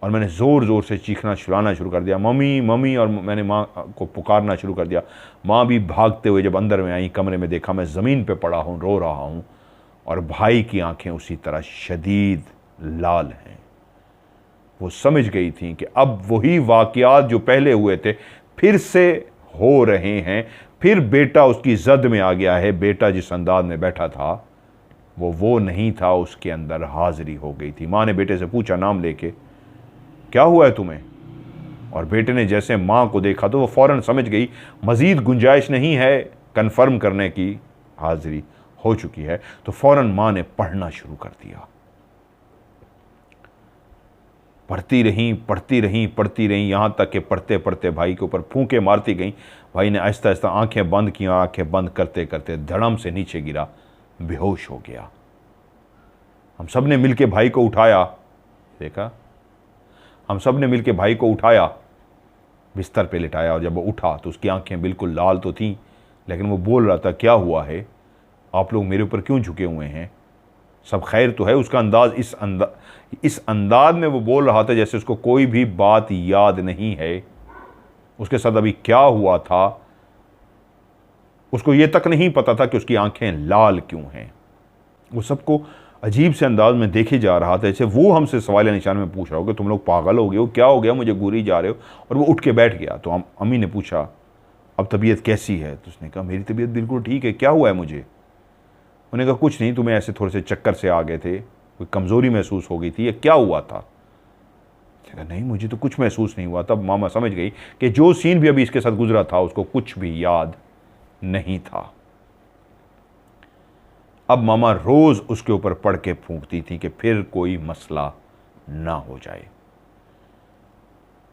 और मैंने ज़ोर ज़ोर से चीखना चिल्लाना शुरू कर दिया, मम्मी मम्मी, और मैंने माँ को पुकारना शुरू कर दिया। माँ भी भागते हुए जब अंदर में आई, कमरे में देखा मैं ज़मीन पे पड़ा हूँ, रो रहा हूँ, और भाई की आंखें उसी तरह शदीद लाल हैं। वो समझ गई थी कि अब वही वाक़यात जो पहले हुए थे फिर से हो रहे हैं, फिर बेटा उसकी जद में आ गया है। बेटा जिस अंदाज में बैठा था वो नहीं था, उसके अंदर हाजिरी हो गई थी। माँ ने बेटे से पूछा नाम लेके, क्या हुआ है तुम्हें? और बेटे ने जैसे माँ को देखा तो वो फ़ौरन समझ गई मज़ीद गुंजाइश नहीं है कन्फर्म करने की, हाजिरी हो चुकी है। तो फ़ौरन माँ ने पढ़ना शुरू कर दिया। पढ़ती रहीं पढ़ती रहीं पढ़ती रहीं, यहाँ तक कि पढ़ते पढ़ते भाई के ऊपर फूंके मारती गई। भाई ने आहिस्ता आहिस्ता आंखें बंद की, आंखें बंद करते करते धड़म से नीचे गिरा, बेहोश हो गया। हम सब ने मिलके भाई को उठाया, देखा, हम सब ने मिलके भाई को उठाया, बिस्तर पे लिटाया, और जब वो उठा तो उसकी आंखें बिल्कुल लाल तो थीं, लेकिन वो बोल रहा था, क्या हुआ है, आप लोग मेरे ऊपर क्यों झुके हुए हैं, सब खैर तो है। उसका अंदाज इस अंदाज में वो बोल रहा था जैसे उसको कोई भी बात याद नहीं है, उसके साथ अभी क्या हुआ था उसको ये तक नहीं पता था कि उसकी आंखें लाल क्यों हैं। वो सबको अजीब से अंदाज में देखे जा रहा था, जैसे वो हमसे सवाल निशान में पूछ रहा हो कि तुम लोग पागल हो गए हो, क्या हो गया, मुझे घूरी जा रहे हो। और वो उठ के बैठ गया। तो हम अम्मी ने पूछा अब तबीयत कैसी है? तो उसने कहा मेरी तबीयत बिल्कुल ठीक है, क्या हुआ है मुझे? उन्होंने कहा कुछ नहीं, तुम्हें ऐसे थोड़े से चक्कर से आ गए थे, कोई कमज़ोरी महसूस हो गई थी, या क्या हुआ था? कहा नहीं मुझे तो कुछ महसूस नहीं हुआ। तब मामा समझ गई कि जो सीन भी अभी इसके साथ गुजरा था उसको कुछ भी याद नहीं था। अब मामा रोज़ उसके ऊपर पढ़ के फूंकती थी कि फिर कोई मसला ना हो जाए।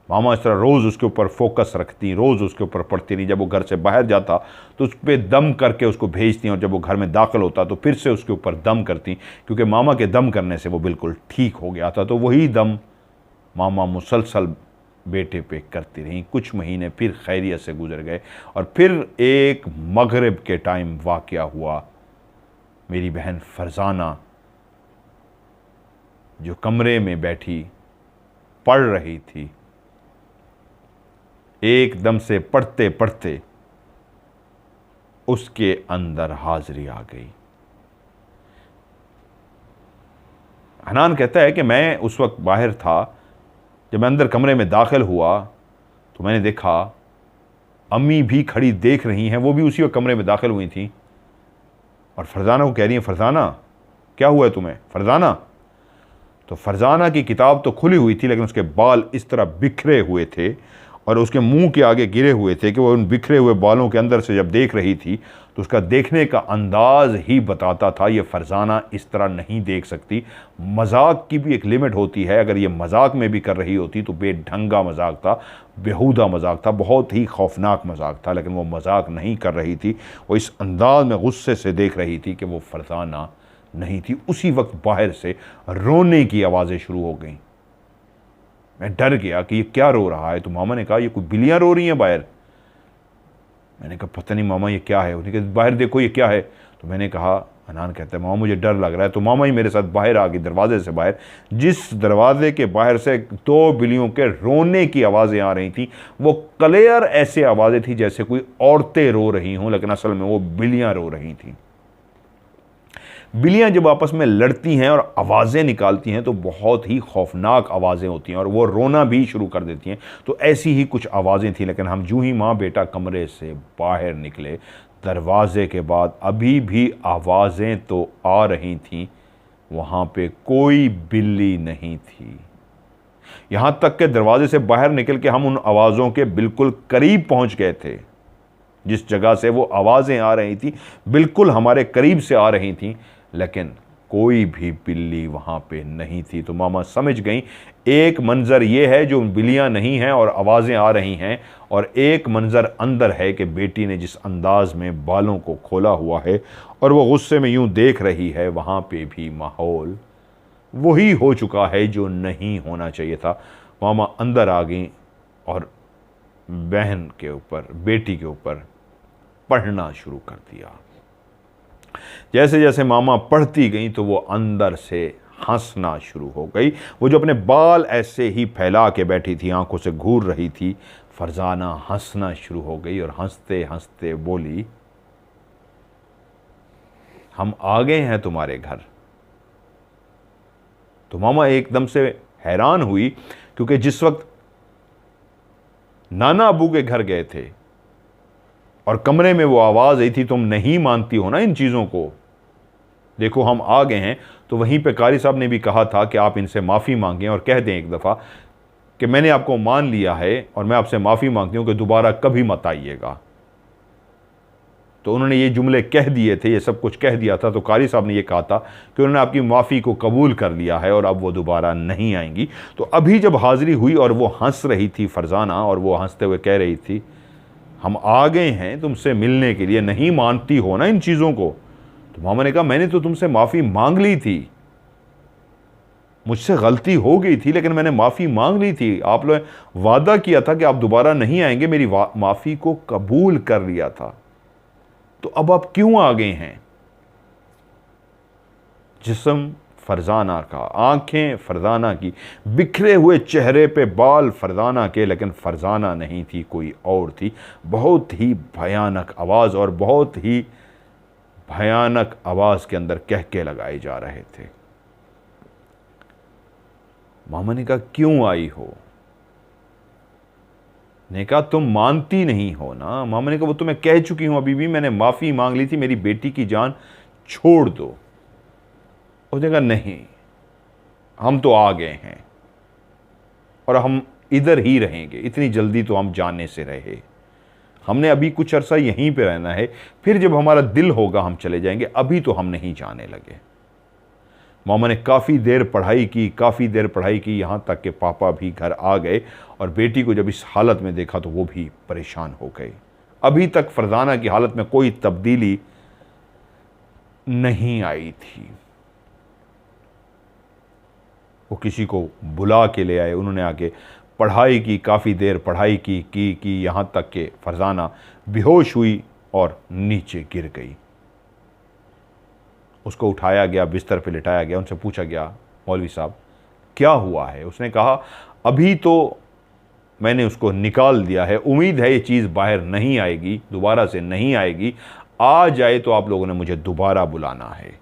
मामा इस तरह रोज़ उसके ऊपर फोकस रखती, रोज़ उसके ऊपर पढ़ती रही। जब वो घर से बाहर जाता तो उस पर दम करके उसको भेजती, और जब वो घर में दाखिल होता तो फिर से उसके ऊपर दम करती, क्योंकि मामा के दम करने से वो बिल्कुल ठीक हो गया था। तो वही दम मामा मुसलसल बेटे पे करती रही। कुछ महीने फिर खैरियत से गुजर गए, और फिर एक मगरिब के टाइम वाक़या हुआ। मेरी बहन फरजाना जो कमरे में बैठी पढ़ रही थी, एकदम से पढ़ते पढ़ते उसके अंदर हाजिरी आ गई। हनान कहता है कि मैं उस वक्त बाहर था, जब मैं अंदर कमरे में दाखिल हुआ तो मैंने देखा अम्मी भी खड़ी देख रही हैं, वो भी उसी वक्त कमरे में दाखिल हुई थी, और फरजाना को कह रही हैं फरजाना क्या हुआ है तुम्हें? फरजाना, तो फरजाना की किताब तो खुली हुई थी, लेकिन उसके बाल इस तरह बिखरे हुए थे और उसके मुंह के आगे गिरे हुए थे कि वो उन बिखरे हुए बालों के अंदर से जब देख रही थी तो उसका देखने का अंदाज ही बताता था ये फरजाना इस तरह नहीं देख सकती। मजाक की भी एक लिमिट होती है, अगर ये मजाक में भी कर रही होती तो बेढंगा मजाक था, बेहुदा मजाक था, बहुत ही खौफनाक मजाक था, लेकिन वो मजाक नहीं कर रही थी। वो इस अंदाज में गुस्से से देख रही थी कि वो फरजाना नहीं थी। उसी वक्त बाहर से रोने की आवाज़ें शुरू हो गईं। मैं डर गया कि ये क्या रो रहा है। तो मामा ने कहा ये कोई बिल्लियाँ रो रही हैं बाहर। मैंने कहा पता नहीं मामा ये क्या है। उन्होंने कहा बाहर देखो ये क्या है। तो मैंने कहा, हनान कहता है मामा मुझे डर लग रहा है। तो मामा ही मेरे साथ बाहर आ गई, दरवाजे से बाहर। जिस दरवाजे के बाहर से 2 बिल्लियों के रोने की आवाज़ें आ रही थी, वो क्लियर ऐसे आवाज़ें थी जैसे कोई औरतें रो रही हों, लेकिन असल में वो बिल्लियाँ रो रही थीं। बिल्लियाँ जब आपस में लड़ती हैं और आवाज़ें निकालती हैं तो बहुत ही खौफनाक आवाज़ें होती हैं, और वो रोना भी शुरू कर देती हैं। तो ऐसी ही कुछ आवाज़ें थीं, लेकिन हम जूँ ही माँ बेटा कमरे से बाहर निकले, दरवाजे के बाद अभी भी आवाज़ें तो आ रही थीं, वहाँ पे कोई बिल्ली नहीं थी। यहाँ तक कि दरवाजे से बाहर निकल के हम उन आवाज़ों के बिल्कुल करीब पहुँच गए थे। जिस जगह से वो आवाज़ें आ रही थी बिल्कुल हमारे करीब से आ रही थीं, लेकिन कोई भी बिल्ली वहाँ पे नहीं थी। तो मामा समझ गई एक मंज़र ये है जो बिल्लियाँ नहीं हैं और आवाज़ें आ रही हैं, और एक मंज़र अंदर है कि बेटी ने जिस अंदाज में बालों को खोला हुआ है और वो गुस्से में यूँ देख रही है, वहाँ पे भी माहौल वही हो चुका है जो नहीं होना चाहिए था। मामा अंदर आ गई और बहन के ऊपर, बेटी के ऊपर पढ़ना शुरू कर दिया। जैसे जैसे मामा पढ़ती गई तो वो अंदर से हंसना शुरू हो गई। वो जो अपने बाल ऐसे ही फैला के बैठी थी, आंखों से घूर रही थी, फरजाना हंसना शुरू हो गई और हंसते हंसते बोली, हम आ गए हैं तुम्हारे घर। तो मामा एकदम से हैरान हुई, क्योंकि जिस वक्त नाना अबू के घर गए थे और कमरे में वो आवाज आई थी, तुम नहीं मानती हो ना इन चीजों को, देखो हम आ गए हैं, तो वहीं पे कारी साहब ने भी कहा था कि आप इनसे माफी मांगें और कह दें एक दफा कि मैंने आपको मान लिया है और मैं आपसे माफी मांगती हूं कि दोबारा कभी मत आइएगा। तो उन्होंने ये जुमले कह दिए थे, ये सब कुछ कह दिया था। तो कारी साहब ने ये कहा था कि उन्होंने आपकी माफ़ी को कबूल कर लिया है और अब वो दोबारा नहीं आएंगी। तो अभी जब हाज़िरी हुई और वो हंस रही थी फरजाना, और वो हंसते हुए कह रही थी, हम आ गए हैं तुमसे मिलने के लिए, नहीं मानती हो ना इन चीज़ों को। तो मामा ने कहा, मैंने तो तुमसे माफ़ी मांग ली थी, मुझसे गलती हो गई थी, लेकिन मैंने माफ़ी मांग ली थी। आप लोग वादा किया था कि आप दोबारा नहीं आएंगे, मेरी माफ़ी को कबूल कर लिया था, तो अब आप क्यों आ गए हैं? जिस्म फरजाना का, आंखें फरजाना की, बिखरे हुए चेहरे पे बाल फरजाना के, लेकिन फरजाना नहीं थी, कोई और थी। बहुत ही भयानक आवाज़, और बहुत ही भयानक आवाज़ के अंदर कहके लगाए जा रहे थे। मामा ने कहा, क्यों आई हो? ने कहा, तुम मानती नहीं हो ना। मामा ने कहा, वो तो मैं कह चुकी हूं, अभी भी मैंने माफ़ी मांग ली थी, मेरी बेटी की जान छोड़ दो। उसने कहा, नहीं, हम तो आ गए हैं और हम इधर ही रहेंगे, इतनी जल्दी तो हम जाने से रहे, हमने अभी कुछ अरसा यहीं पे रहना है, फिर जब हमारा दिल होगा हम चले जाएंगे, अभी तो हम नहीं जाने लगे। मामा ने काफ़ी देर पढ़ाई की, काफ़ी देर पढ़ाई की, यहाँ तक कि पापा भी घर आ गए और बेटी को जब इस हालत में देखा तो वो भी परेशान हो गए। अभी तक फरजाना की हालत में कोई तब्दीली नहीं आई थी। वो किसी को बुला के ले आए, उन्होंने आके पढ़ाई की, काफ़ी देर पढ़ाई की यहाँ तक कि फरजाना बेहोश हुई और नीचे गिर गई। उसको उठाया गया, बिस्तर पे लिटाया गया, उनसे पूछा गया, मौलवी साहब क्या हुआ है? उसने कहा, अभी तो मैंने उसको निकाल दिया है, उम्मीद है ये चीज़ बाहर नहीं आएगी, दोबारा से नहीं आएगी, आ जाए तो आप लोगों ने मुझे दोबारा बुलाना है।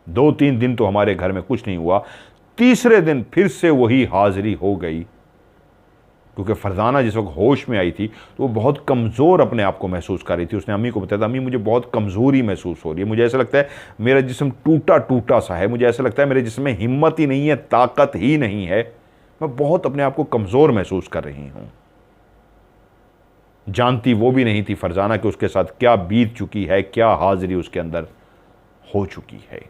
2-3 दिन तो हमारे घर में कुछ नहीं हुआ, तीसरे दिन फिर से वही हाजिरी हो गई, क्योंकि फरजाना जिस वक्त होश में आई थी तो वो बहुत कमज़ोर अपने आप को महसूस कर रही थी। उसने अम्मी को बताया था, अम्मी मुझे बहुत कमज़ोरी महसूस हो रही है, मुझे ऐसा लगता है मेरा जिस्म टूटा टूटा सा है, मुझे ऐसा लगता है मेरे जिस्म में हिम्मत ही नहीं है, ताकत ही नहीं है, मैं बहुत अपने आप को कमज़ोर महसूस कर रही हूँ। जानती वो भी नहीं थी फरजाना कि उसके साथ क्या बीत चुकी है, क्या हाजिरी उसके अंदर हो चुकी है।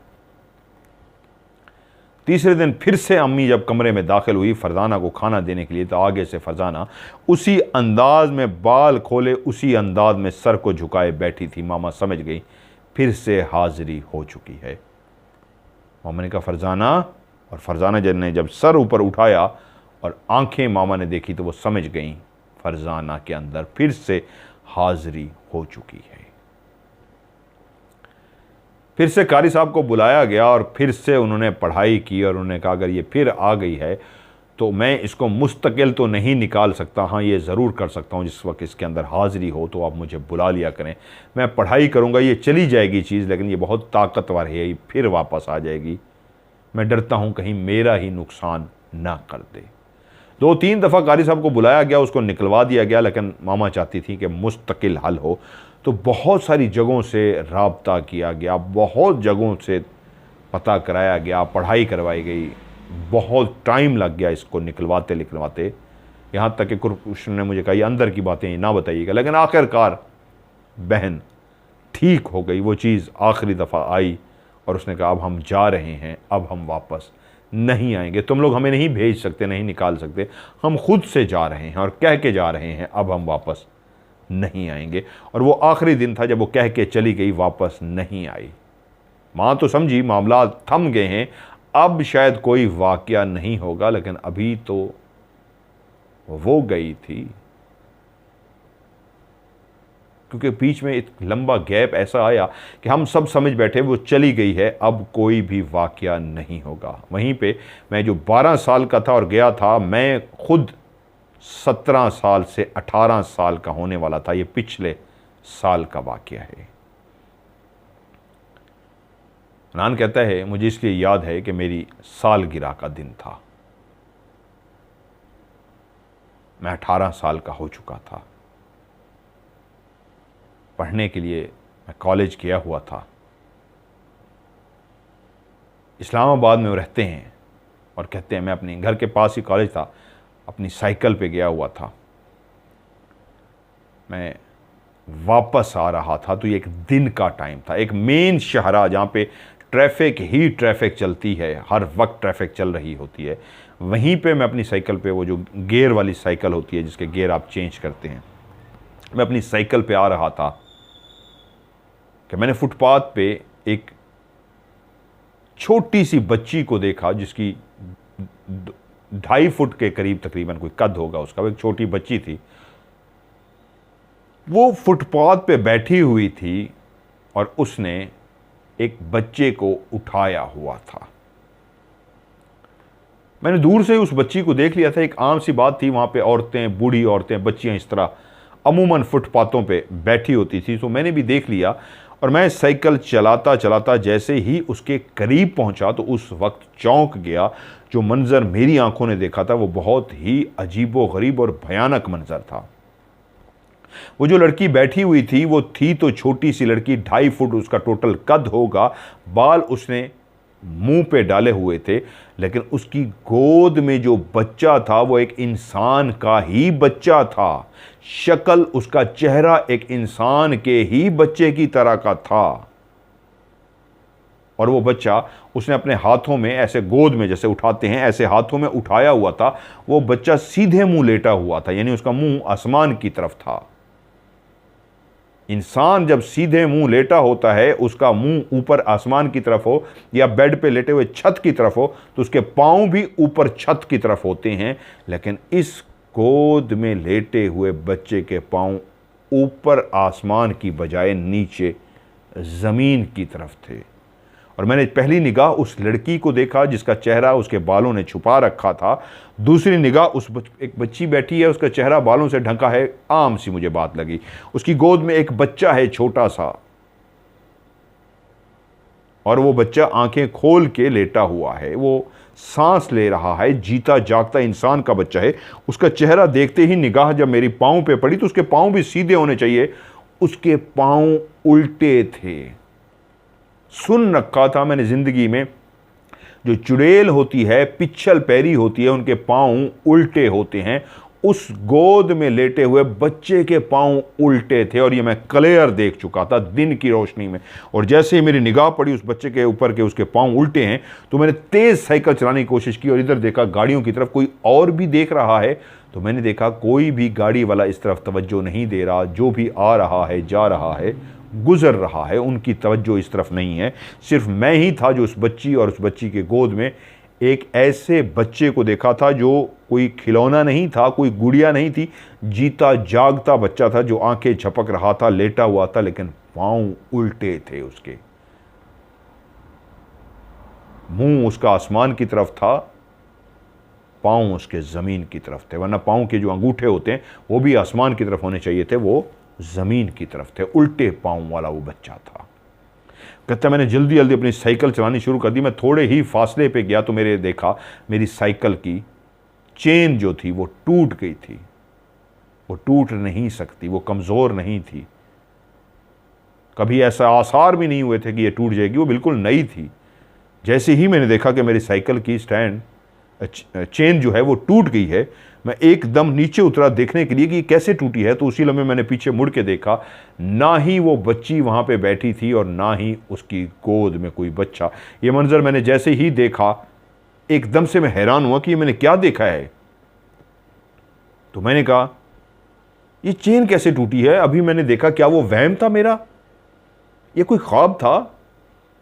तीसरे दिन फिर से अम्मी जब कमरे में दाखिल हुई फरजाना को खाना देने के लिए, तो आगे से फरजाना उसी अंदाज में बाल खोले, उसी अंदाज में सर को झुकाए बैठी थी। मामा समझ गई फिर से हाजिरी हो चुकी है। मामा ने कहा, फरजाना, और फरजाना ने जब सर ऊपर उठाया और आंखें मामा ने देखी तो वो समझ गई फरजाना के अंदर फिर से हाजिरी हो चुकी है। फिर से कारी साहब को बुलाया गया और फिर से उन्होंने पढ़ाई की और उन्होंने कहा, अगर ये फिर आ गई है तो मैं इसको मुस्तकिल तो नहीं निकाल सकता, हाँ ये ज़रूर कर सकता हूँ, जिस वक्त इसके अंदर हाजिरी हो तो आप मुझे बुला लिया करें, मैं पढ़ाई करूँगा, ये चली जाएगी चीज़, लेकिन ये बहुत ताकतवर है, ये फिर वापस आ जाएगी, मैं डरता हूँ कहीं मेरा ही नुकसान ना कर दे। 2-3 दफ़ा कारी साहब को बुलाया गया, उसको निकलवा दिया गया, लेकिन मामा चाहती थी कि मुस्तकिल हल हो। तो बहुत सारी जगहों से राब्ता किया गया, बहुत जगहों से पता कराया गया, पढ़ाई करवाई गई, बहुत टाइम लग गया इसको निकलवाते, यहाँ तक कि कुछ ने मुझे कहा, ये अंदर की बातें ना बताइएगा, लेकिन आखिरकार बहन ठीक हो गई। वो चीज़ आखिरी दफ़ा आई और उसने कहा, अब हम जा रहे हैं, अब हम वापस नहीं आएंगे, तुम लोग हमें नहीं भेज सकते, नहीं निकाल सकते, हम खुद से जा रहे हैं और कह के जा रहे हैं, अब हम वापस नहीं आएंगे। और वो आखिरी दिन था जब वो कह के चली गई, वापस नहीं आई। माँ तो समझी मामला थम गए हैं, अब शायद कोई वाकया नहीं होगा, लेकिन अभी तो वो गई थी, क्योंकि बीच में एक लंबा गैप ऐसा आया कि हम सब समझ बैठे वो चली गई है, अब कोई भी वाकया नहीं होगा। वहीं पे मैं जो 12 साल का था और गया था, मैं खुद 17 साल से 18 साल का होने वाला था। ये पिछले साल का वाकया है। नान कहता है मुझे इसलिए याद है कि मेरी सालगिरह का दिन था। मैं 18 साल का हो चुका था। पढ़ने के लिए मैं कॉलेज गया हुआ था। इस्लामाबाद में वो रहते हैं और कहते हैं मैं अपने घर के पास ही कॉलेज था, अपनी साइकिल पे गया हुआ था। मैं वापस आ रहा था तो ये एक दिन का टाइम था। एक मेन शहरा जहाँ पे ट्रैफिक ही ट्रैफिक चलती है, हर वक्त ट्रैफिक चल रही होती है, वहीं पे मैं अपनी साइकिल पे, वो जो गियर वाली साइकिल होती है जिसके गियर आप चेंज करते हैं, मैं अपनी साइकिल पे आ रहा था कि मैंने फुटपाथ पे एक छोटी सी बच्ची को देखा जिसकी 2.5 फुट के करीब तकरीबन कोई कद होगा उसका। वो एक छोटी बच्ची थी, वो फुटपाथ पे बैठी हुई थी और उसने एक बच्चे को उठाया हुआ था। मैंने दूर से उस बच्ची को देख लिया था। एक आम सी बात थी, वहां पे औरतें, बूढ़ी औरतें, बच्चियां इस तरह अमूमन फुटपाथों पे बैठी होती थी, तो मैंने भी देख लिया। और मैं साइकिल चलाता चलाता जैसे ही उसके करीब पहुंचा तो उस वक्त चौंक गया। जो मंजर मेरी आंखों ने देखा था वो बहुत ही अजीबो गरीब और भयानक मंजर था। वो जो लड़की बैठी हुई थी वो थी तो छोटी सी लड़की, 2.5 फुट उसका टोटल कद होगा। बाल उसने मुंह पे डाले हुए थे, लेकिन उसकी गोद में जो बच्चा था वो एक इंसान का ही बच्चा था। शक्ल, उसका चेहरा एक इंसान के ही बच्चे की तरह का था। और वो बच्चा उसने अपने हाथों में ऐसे, गोद में जैसे उठाते हैं ऐसे हाथों में उठाया हुआ था। वो बच्चा सीधे मुंह लेटा हुआ था, यानी उसका मुंह आसमान की तरफ था। इंसान जब सीधे मुंह लेटा होता है, उसका मुंह ऊपर आसमान की तरफ हो या बेड पे लेटे हुए छत की तरफ हो, तो उसके पांव भी ऊपर छत की तरफ होते हैं। लेकिन इस गोद में लेटे हुए बच्चे के पांव ऊपर आसमान की बजाय नीचे जमीन की तरफ थे। और मैंने पहली निगाह उस लड़की को देखा जिसका चेहरा उसके बालों ने छुपा रखा था। दूसरी निगाह एक बच्ची बैठी है, उसका चेहरा बालों से ढका है, आम सी मुझे बात लगी। उसकी गोद में एक बच्चा है छोटा सा, और वो बच्चा आंखें खोल के लेटा हुआ है, वो सांस ले रहा है, जीता जागता इंसान का बच्चा है। उसका चेहरा देखते ही निगाह जब मेरी पांव पे पड़ी तो उसके पांव भी सीधे होने चाहिए, उसके पांव उल्टे थे। सुन रखा था मैंने जिंदगी में, जो चुड़ैल होती है, पिछल पैरी होती है, उनके पांव उल्टे होते हैं। उस गोद में लेटे हुए बच्चे के पांव उल्टे थे, और ये मैं क्लियर देख चुका था दिन की रोशनी में। और जैसे ही मेरी निगाह पड़ी उस बच्चे के ऊपर के उसके पांव उल्टे हैं, तो मैंने तेज साइकिल चलाने की कोशिश की और इधर देखा गाड़ियों की तरफ, कोई और भी देख रहा है। तो मैंने देखा कोई भी गाड़ी वाला इस तरफ तवज्जो नहीं दे रहा। जो भी आ रहा है, जा रहा है, गुजर रहा है, उनकी तवज्जो इस तरफ नहीं है। सिर्फ मैं ही था जो उस बच्ची और उस बच्ची के गोद में एक ऐसे बच्चे को देखा था जो कोई खिलौना नहीं था, कोई गुड़िया नहीं थी, जीता जागता बच्चा था जो आंखें झपक रहा था, लेटा हुआ था, लेकिन पांव उल्टे थे। उसके मुंह उसका आसमान की तरफ था, पांव उसके जमीन की तरफ थे। वरना पांव के जो अंगूठे होते हैं वो भी आसमान की तरफ होने चाहिए थे, वो जमीन की तरफ थे। उल्टे पांव वाला वो बच्चा था। कहता मैंने जल्दी जल्दी अपनी साइकिल चलानी शुरू कर दी। मैं थोड़े ही फासले पे गया तो मेरे देखा मेरी साइकिल की चेन जो थी वो टूट गई थी। वो टूट नहीं सकती, वो कमज़ोर नहीं थी, कभी ऐसा आसार भी नहीं हुए थे कि ये टूट जाएगी, वो बिल्कुल नई थी। जैसे ही मैंने देखा कि मेरी साइकिल की स्टैंड चेन जो है वो टूट गई है, मैं एकदम नीचे उतरा देखने के लिए कि कैसे टूटी है। तो उसी लम्हे मैंने पीछे मुड़ के देखा, ना ही वो बच्ची वहाँ पे बैठी थी और ना ही उसकी गोद में कोई बच्चा। ये मंजर मैंने जैसे ही देखा एकदम से मैं हैरान हुआ कि ये मैंने क्या देखा है। तो मैंने कहा ये चेन कैसे टूटी है? अभी मैंने देखा, क्या वो वहम था मेरा, ये कोई ख्वाब था?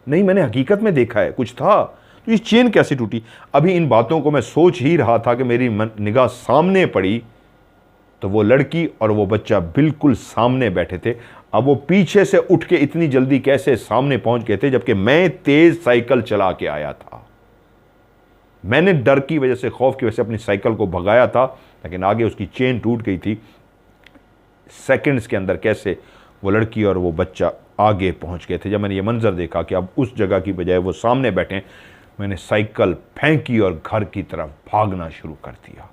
नहीं, मैंने हकीकत में देखा है, कुछ था। तो ये चेन कैसे टूटी? अभी इन बातों को मैं सोच ही रहा था कि मेरी निगाह सामने पड़ी तो वो लड़की और वो बच्चा बिल्कुल सामने बैठे थे। अब वो पीछे से उठ के इतनी जल्दी कैसे सामने पहुंच गए थे, जबकि मैं तेज साइकिल चला के आया था। मैंने डर की वजह से, खौफ की वजह से अपनी साइकिल को भगाया था, लेकिन आगे उसकी चेन टूट गई थी। सेकंड्स के अंदर कैसे वो लड़की और वो बच्चा आगे पहुंच गए थे। जब मैंने ये मंजर देखा कि अब उस जगह की बजाय वो सामने बैठे, मैंने साइकिल फेंकी और घर की तरफ भागना शुरू कर दिया।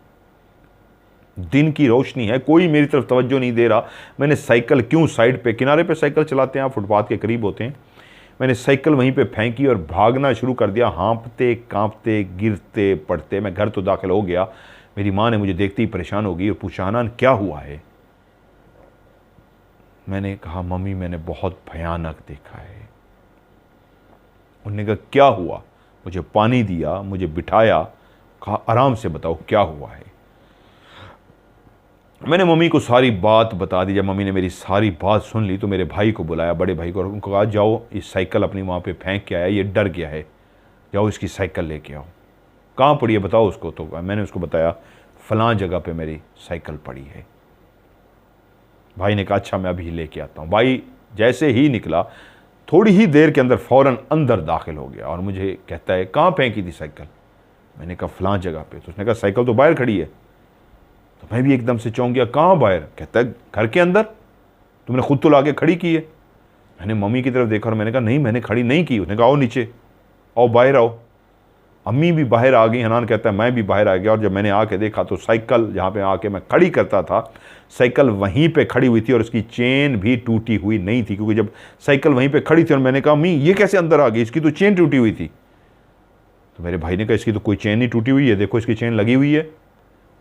दिन की रोशनी है, कोई मेरी तरफ तवज्जो नहीं दे रहा। मैंने साइकिल क्यों साइड पे, किनारे पे साइकिल चलाते हैं आप, फुटपाथ के करीब होते हैं। मैंने साइकिल वहीं पे फेंकी और भागना शुरू कर दिया, हाँफते कांपते गिरते पड़ते। मैं घर तो दाखिल हो गया। मेरी माँ ने मुझे देखते ही परेशान हो गई और पूछा, हनान क्या हुआ है? मैंने कहा, मम्मी मैंने बहुत भयानक देखा है। उन्होंने कहा क्या हुआ? मुझे पानी दिया, मुझे बिठाया, कहा आराम से बताओ क्या हुआ है। मैंने मम्मी को सारी बात बता दी। जब मम्मी ने मेरी सारी बात सुन ली तो मेरे भाई को बुलाया, बड़े भाई को, और उनको कहा जाओ इस साइकिल अपनी वहाँ पे फेंक के आया, ये डर गया है, जाओ इसकी साइकिल लेके आओ। कहाँ पड़ी है बताओ उसको। तो मैंने उसको बताया फलां जगह पे मेरी साइकिल पड़ी है। भाई ने कहा अच्छा मैं अभी लेके आता हूँ। भाई जैसे ही निकला, थोड़ी ही देर के अंदर फ़ौरन अंदर दाखिल हो गया और मुझे कहता है कहाँ फेंकी थी साइकिल? मैंने कहा फलां जगह पे। तो उसने कहा साइकिल तो बाहर खड़ी है। तो मैं भी एकदम से चौंक गया, कहाँ बाहर? कहता है घर के अंदर, तुमने खुद तो लाके खड़ी की है। मैंने मम्मी की तरफ देखा और मैंने कहा नहीं मैंने खड़ी नहीं की। उसने कहा आओ नीचे, आओ बाहर आओ। अम्मी भी बाहर आ गई। हनान कहता है मैं भी बाहर आ गया, और जब मैंने आके देखा तो साइकिल जहाँ पे आके मैं खड़ी करता था, साइकिल वहीं पे खड़ी हुई थी और उसकी चेन भी टूटी हुई नहीं थी, क्योंकि जब साइकिल वहीं पे खड़ी थी और मैंने कहा अम्मी ये कैसे अंदर आ गई, इसकी तो चेन टूटी हुई थी। तो मेरे भाई ने कहा इसकी तो कोई चेन नहीं टूटी हुई है, देखो इसकी चेन लगी हुई है।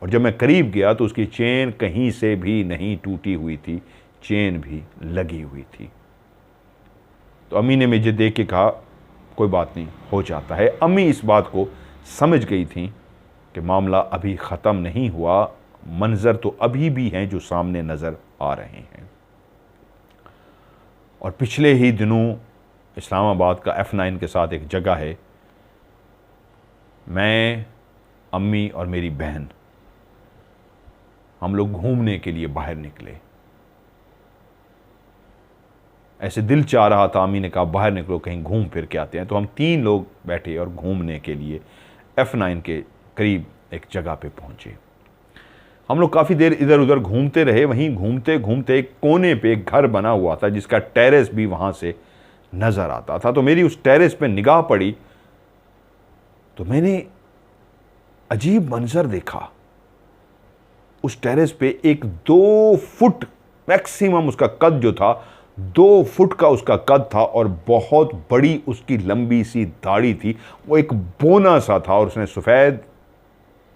और जब मैं करीब गया तो उसकी चेन कहीं से भी नहीं टूटी हुई थी, चेन भी लगी हुई थी। तो अम्मी ने मुझे देख के कहा कोई बात नहीं, हो जाता है। अम्मी इस बात को समझ गई थी कि मामला अभी ख़त्म नहीं हुआ, मंजर तो अभी भी हैं जो सामने नज़र आ रहे हैं। और पिछले ही दिनों इस्लामाबाद का F9 के साथ एक जगह है, मैं, अम्मी और मेरी बहन, हम लोग घूमने के लिए बाहर निकले। ऐसे दिल चाह रहा था, अम्मी ने कहा बाहर निकलो कहीं घूम फिर के आते हैं। तो हम 3 लोग बैठे और घूमने के लिए F9 के करीब एक जगह पे पहुंचे। हम लोग काफ़ी देर इधर उधर घूमते रहे। वहीं घूमते घूमते एक कोने पे एक घर बना हुआ था जिसका टेरेस भी वहाँ से नज़र आता था। तो मेरी उस टेरेस पे निगाह पड़ी तो मैंने अजीब मंजर देखा। उस टेरेस पे एक 2 फुट मैक्सिमम उसका कद जो था, 2 फुट का उसका कद था और बहुत बड़ी उसकी लंबी सी दाढ़ी थी। वो एक बोना सा था और उसने सफ़ेद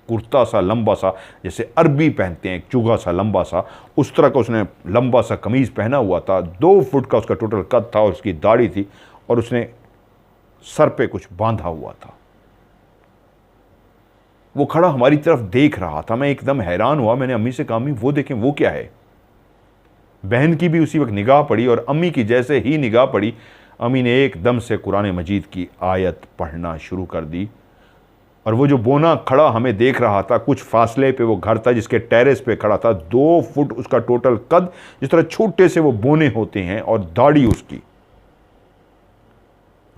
कुर्ता सा लंबा सा, जैसे अरबी पहनते हैं, एक चुगा सा लंबा सा, उस तरह का उसने लंबा सा कमीज़ पहना हुआ था। 2 फुट का उसका टोटल कद था और उसकी दाढ़ी थी और उसने सर पे कुछ बांधा हुआ था। वो खड़ा हमारी तरफ देख रहा था। मैं एकदम हैरान हुआ। मैंने अम्मी से कहा अम्मी वो देखें वो क्या है। बहन की भी उसी वक्त निगाह पड़ी और अम्मी की जैसे ही निगाह पड़ी, अम्मी ने एकदम से कुरान मजीद की आयत पढ़ना शुरू कर दी। और वो जो बोना खड़ा हमें देख रहा था, कुछ फासले पे वो घर था जिसके टेरेस पे खड़ा था। 2 फुट उसका टोटल कद, जिस तरह छोटे से वो बोने होते हैं, और दाढ़ी उसकी,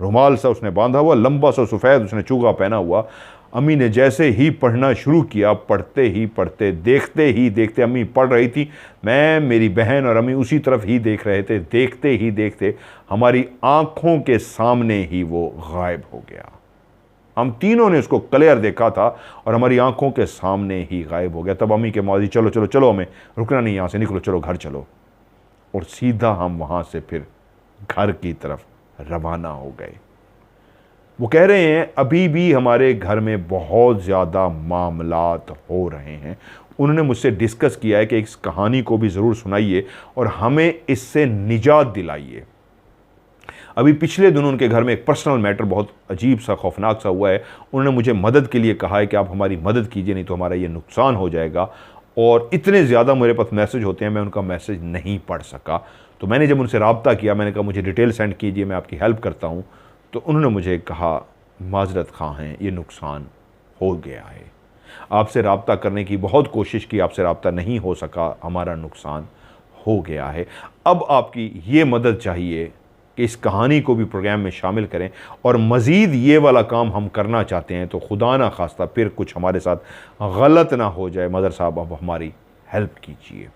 रुमाल सा उसने बांधा हुआ, लंबा सा सफ़ेद उसने चूगा पहना हुआ। अम्मी ने जैसे ही पढ़ना शुरू किया, पढ़ते ही पढ़ते, देखते ही देखते, अम्मी पढ़ रही थी, मैं, मेरी बहन और अम्मी उसी तरफ ही देख रहे थे। देखते ही देखते हमारी आंखों के सामने ही वो गायब हो गया। हम तीनों ने उसको क्लियर देखा था और हमारी आंखों के सामने ही गायब हो गया। तब अम्मी के मौजी चलो चलो चलो, हमें रुकना नहीं, यहाँ से निकलो, चलो घर चलो। और सीधा हम वहाँ से फिर घर की तरफ रवाना हो गए। वो कह रहे हैं अभी भी हमारे घर में बहुत ज़्यादा मामलात हो रहे हैं। उन्होंने मुझसे डिस्कस किया है कि इस कहानी को भी ज़रूर सुनाइए और हमें इससे निजात दिलाइए। अभी पिछले दिनों उनके घर में एक पर्सनल मैटर बहुत अजीब सा, खौफनाक सा हुआ है। उन्होंने मुझे मदद के लिए कहा है कि आप हमारी मदद कीजिए, नहीं तो हमारा ये नुकसान हो जाएगा। और इतने ज़्यादा मेरे पास मैसेज होते हैं, मैं उनका मैसेज नहीं पढ़ सका। तो मैंने जब उनसे रब्ता किया, मैंने कहा मुझे डिटेल सेंड कीजिए, मैं आपकी हेल्प करता हूँ। तो उन्होंने मुझे कहा माजरत खां हैं, ये नुकसान हो गया है। आपसे रब्ता करने की बहुत कोशिश की, आपसे रब्ता नहीं हो सका, हमारा नुकसान हो गया है। अब आपकी ये मदद चाहिए कि इस कहानी को भी प्रोग्राम में शामिल करें, और मज़ीद ये वाला काम हम करना चाहते हैं, तो खुदा ना खास्ता फिर कुछ हमारे साथ गलत ना हो जाए। मदर साहब अब हमारी हेल्प कीजिए।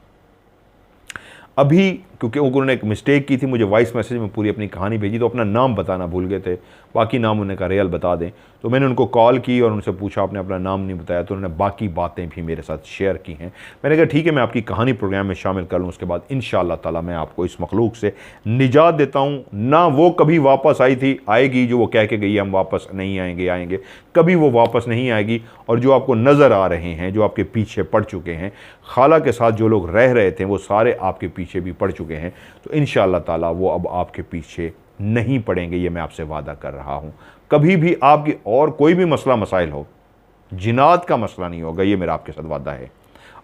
अभी क्योंकि उन्होंने एक मिस्टेक की थी, मुझे वॉइस मैसेज में पूरी अपनी कहानी भेजी, तो अपना नाम बताना भूल गए थे, बाकी नाम उन्होंने कहा रियल बता दें। तो मैंने उनको कॉल की और उनसे पूछा, आपने अपना नाम नहीं बताया, तो उन्होंने बाकी बातें भी मेरे साथ शेयर की हैं। मैंने कहा ठीक है, मैं आपकी कहानी प्रोग्राम में शामिल कर लूँ, उसके बाद इंशाअल्लाह ताला मैं आपको इस मखलूक से निजात देता हूँ। ना वो कभी वापस आई थी, आएगी, जो वो कह के गई हम वापस नहीं आएंगे, कभी वो वापस नहीं आएगी। और जो आपको नज़र आ रहे हैं, जो आपके पीछे पड़ चुके हैं, खाला के साथ जो लोग रह रहे थे वो सारे आपके पीछे भी पड़ चुके हैं, तो इंशाअल्लाह ताला वो अब आपके पीछे नहीं पड़ेंगे, ये मैं आपसे वादा कर रहा हूँ। कभी भी आपकी और कोई भी मसला मसाइल हो, जिनात का मसला नहीं होगा, ये मेरा आपके साथ वादा है।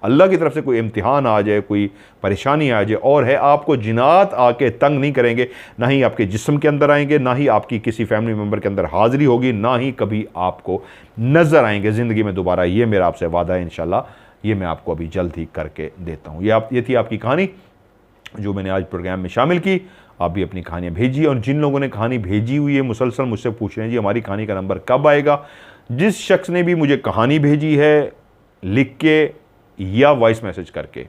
अल्लाह की तरफ से कोई इम्तिहान आ जाए, कोई परेशानी आ जाए, और है आपको जिनात आके तंग नहीं करेंगे, ना ही आपके जिस्म के अंदर आएंगे, ना ही आपकी किसी फैमिली मेम्बर के अंदर हाज़िरी होगी, ना ही कभी आपको नज़र आएंगे ज़िंदगी में दोबारा। ये मेरा आपसे वादा है, इंशाल्लाह ये मैं आपको अभी जल्द ही करके देता हूँ। ये थी आपकी कहानी जो मैंने आज प्रोग्राम में शामिल की। आप भी अपनी कहानियाँ भेजिए, और जिन लोगों ने कहानी भेजी हुई है मुसलसल मुझसे पूछ रहे हैं जी हमारी कहानी का नंबर कब आएगा। जिस शख्स ने भी मुझे कहानी भेजी है लिख के या वॉइस मैसेज करके,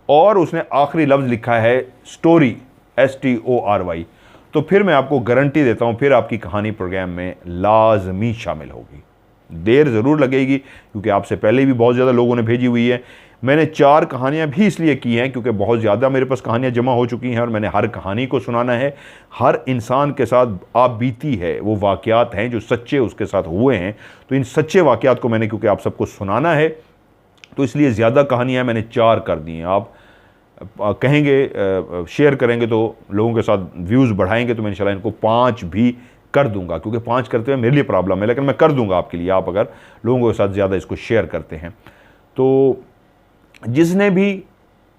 और उसने आखिरी लफ्ज़ लिखा है स्टोरी, STORY, तो फिर मैं आपको गारंटी देता हूँ फिर आपकी कहानी प्रोग्राम में लाजमी शामिल होगी। देर ज़रूर लगेगी क्योंकि आपसे पहले भी बहुत ज़्यादा लोगों ने भेजी हुई है। मैंने 4 कहानियाँ भी इसलिए की हैं क्योंकि बहुत ज़्यादा मेरे पास कहानियाँ जमा हो चुकी हैं, और मैंने हर कहानी को सुनाना है। हर इंसान के साथ आप बीती है, वो वाक़यात हैं जो सच्चे उसके साथ हुए हैं, तो इन सच्चे वाक़यात को मैंने क्योंकि आप सबको सुनाना है, तो इसलिए ज़्यादा कहानियाँ मैंने 4 कर दी हैं। आप कहेंगे शेयर करेंगे तो लोगों के साथ व्यूज़ बढ़ाएंगे, तो मैं इंशाल्लाह इनको 5 भी कर दूंगा, क्योंकि 5 करते हुए मेरे लिए प्रॉब्लम है, लेकिन मैं कर दूंगा आपके लिए, आप अगर लोगों के साथ ज़्यादा इसको शेयर करते हैं। तो जिसने भी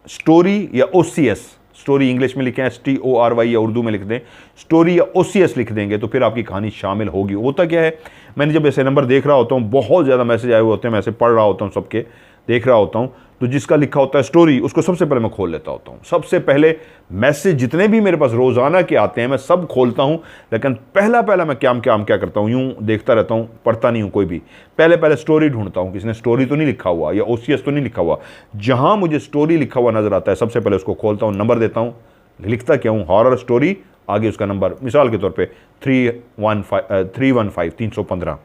स्टोरी या OCS, स्टोरी इंग्लिश में लिखें STORY, या उर्दू में लिख दें स्टोरी या OCS लिख देंगे, तो फिर आपकी कहानी शामिल होगी। होता क्या है, मैंने जब ऐसे नंबर देख रहा होता हूँ, बहुत ज़्यादा मैसेज आए हुए होते हैं, मैं ऐसे पढ़ रहा होता हूँ, सबके देख रहा होता हूँ, तो जिसका लिखा होता है स्टोरी, उसको सबसे पहले मैं खोल लेता होता हूँ। सबसे पहले मैसेज जितने भी मेरे पास रोज़ाना के आते हैं मैं सब खोलता हूँ, लेकिन पहला मैं क्या करता हूँ, यूँ देखता रहता हूँ, पढ़ता नहीं हूँ कोई भी। पहले स्टोरी ढूंढता हूँ, किसी ने स्टोरी तो नहीं लिखा हुआ या OCS तो नहीं लिखा हुआ। जहाँ मुझे स्टोरी लिखा हुआ नज़र आता है सबसे पहले उसको खोलता हूँ, नंबर देता हूँ, लिखता क्या हूँ, हॉरर स्टोरी, आगे उसका नंबर, मिसाल के तौर पर 315,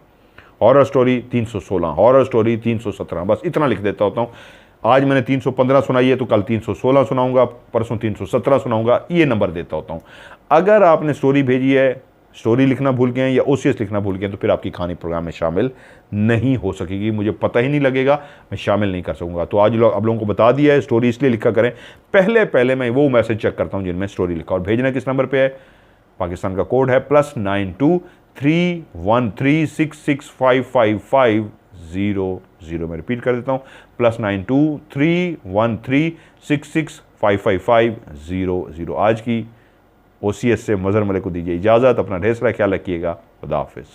हॉरर स्टोरी 316, हॉरर स्टोरी 317, बस इतना लिख देता होता हूँ। आज मैंने 315 सुनाई है तो कल 316 सुनाऊंगा, परसों 317 सुनाऊंगा, ये नंबर देता होता हूँ। अगर आपने स्टोरी भेजी है, स्टोरी लिखना भूल गए हैं या OCS लिखना भूल गए हैं, तो फिर आपकी कहानी प्रोग्राम में शामिल नहीं हो सकेगी, मुझे पता ही नहीं लगेगा, मैं शामिल नहीं कर सकूँगा। तो आज आप लोगों को बता दिया है, स्टोरी इसलिए लिखा करें, पहले मैं वो मैसेज चेक करता हूँ जिनमें स्टोरी लिखा, और भेजना किस नंबर पर है, पाकिस्तान का कोड है +92 313655550। मैं रिपीट कर देता हूँ, +92 313655550। आज की OCS से मज़हर मलिक को दीजिए इजाज़त, अपना ढेर सारा ख्याल रखिएगा, खुदा हाफिज़।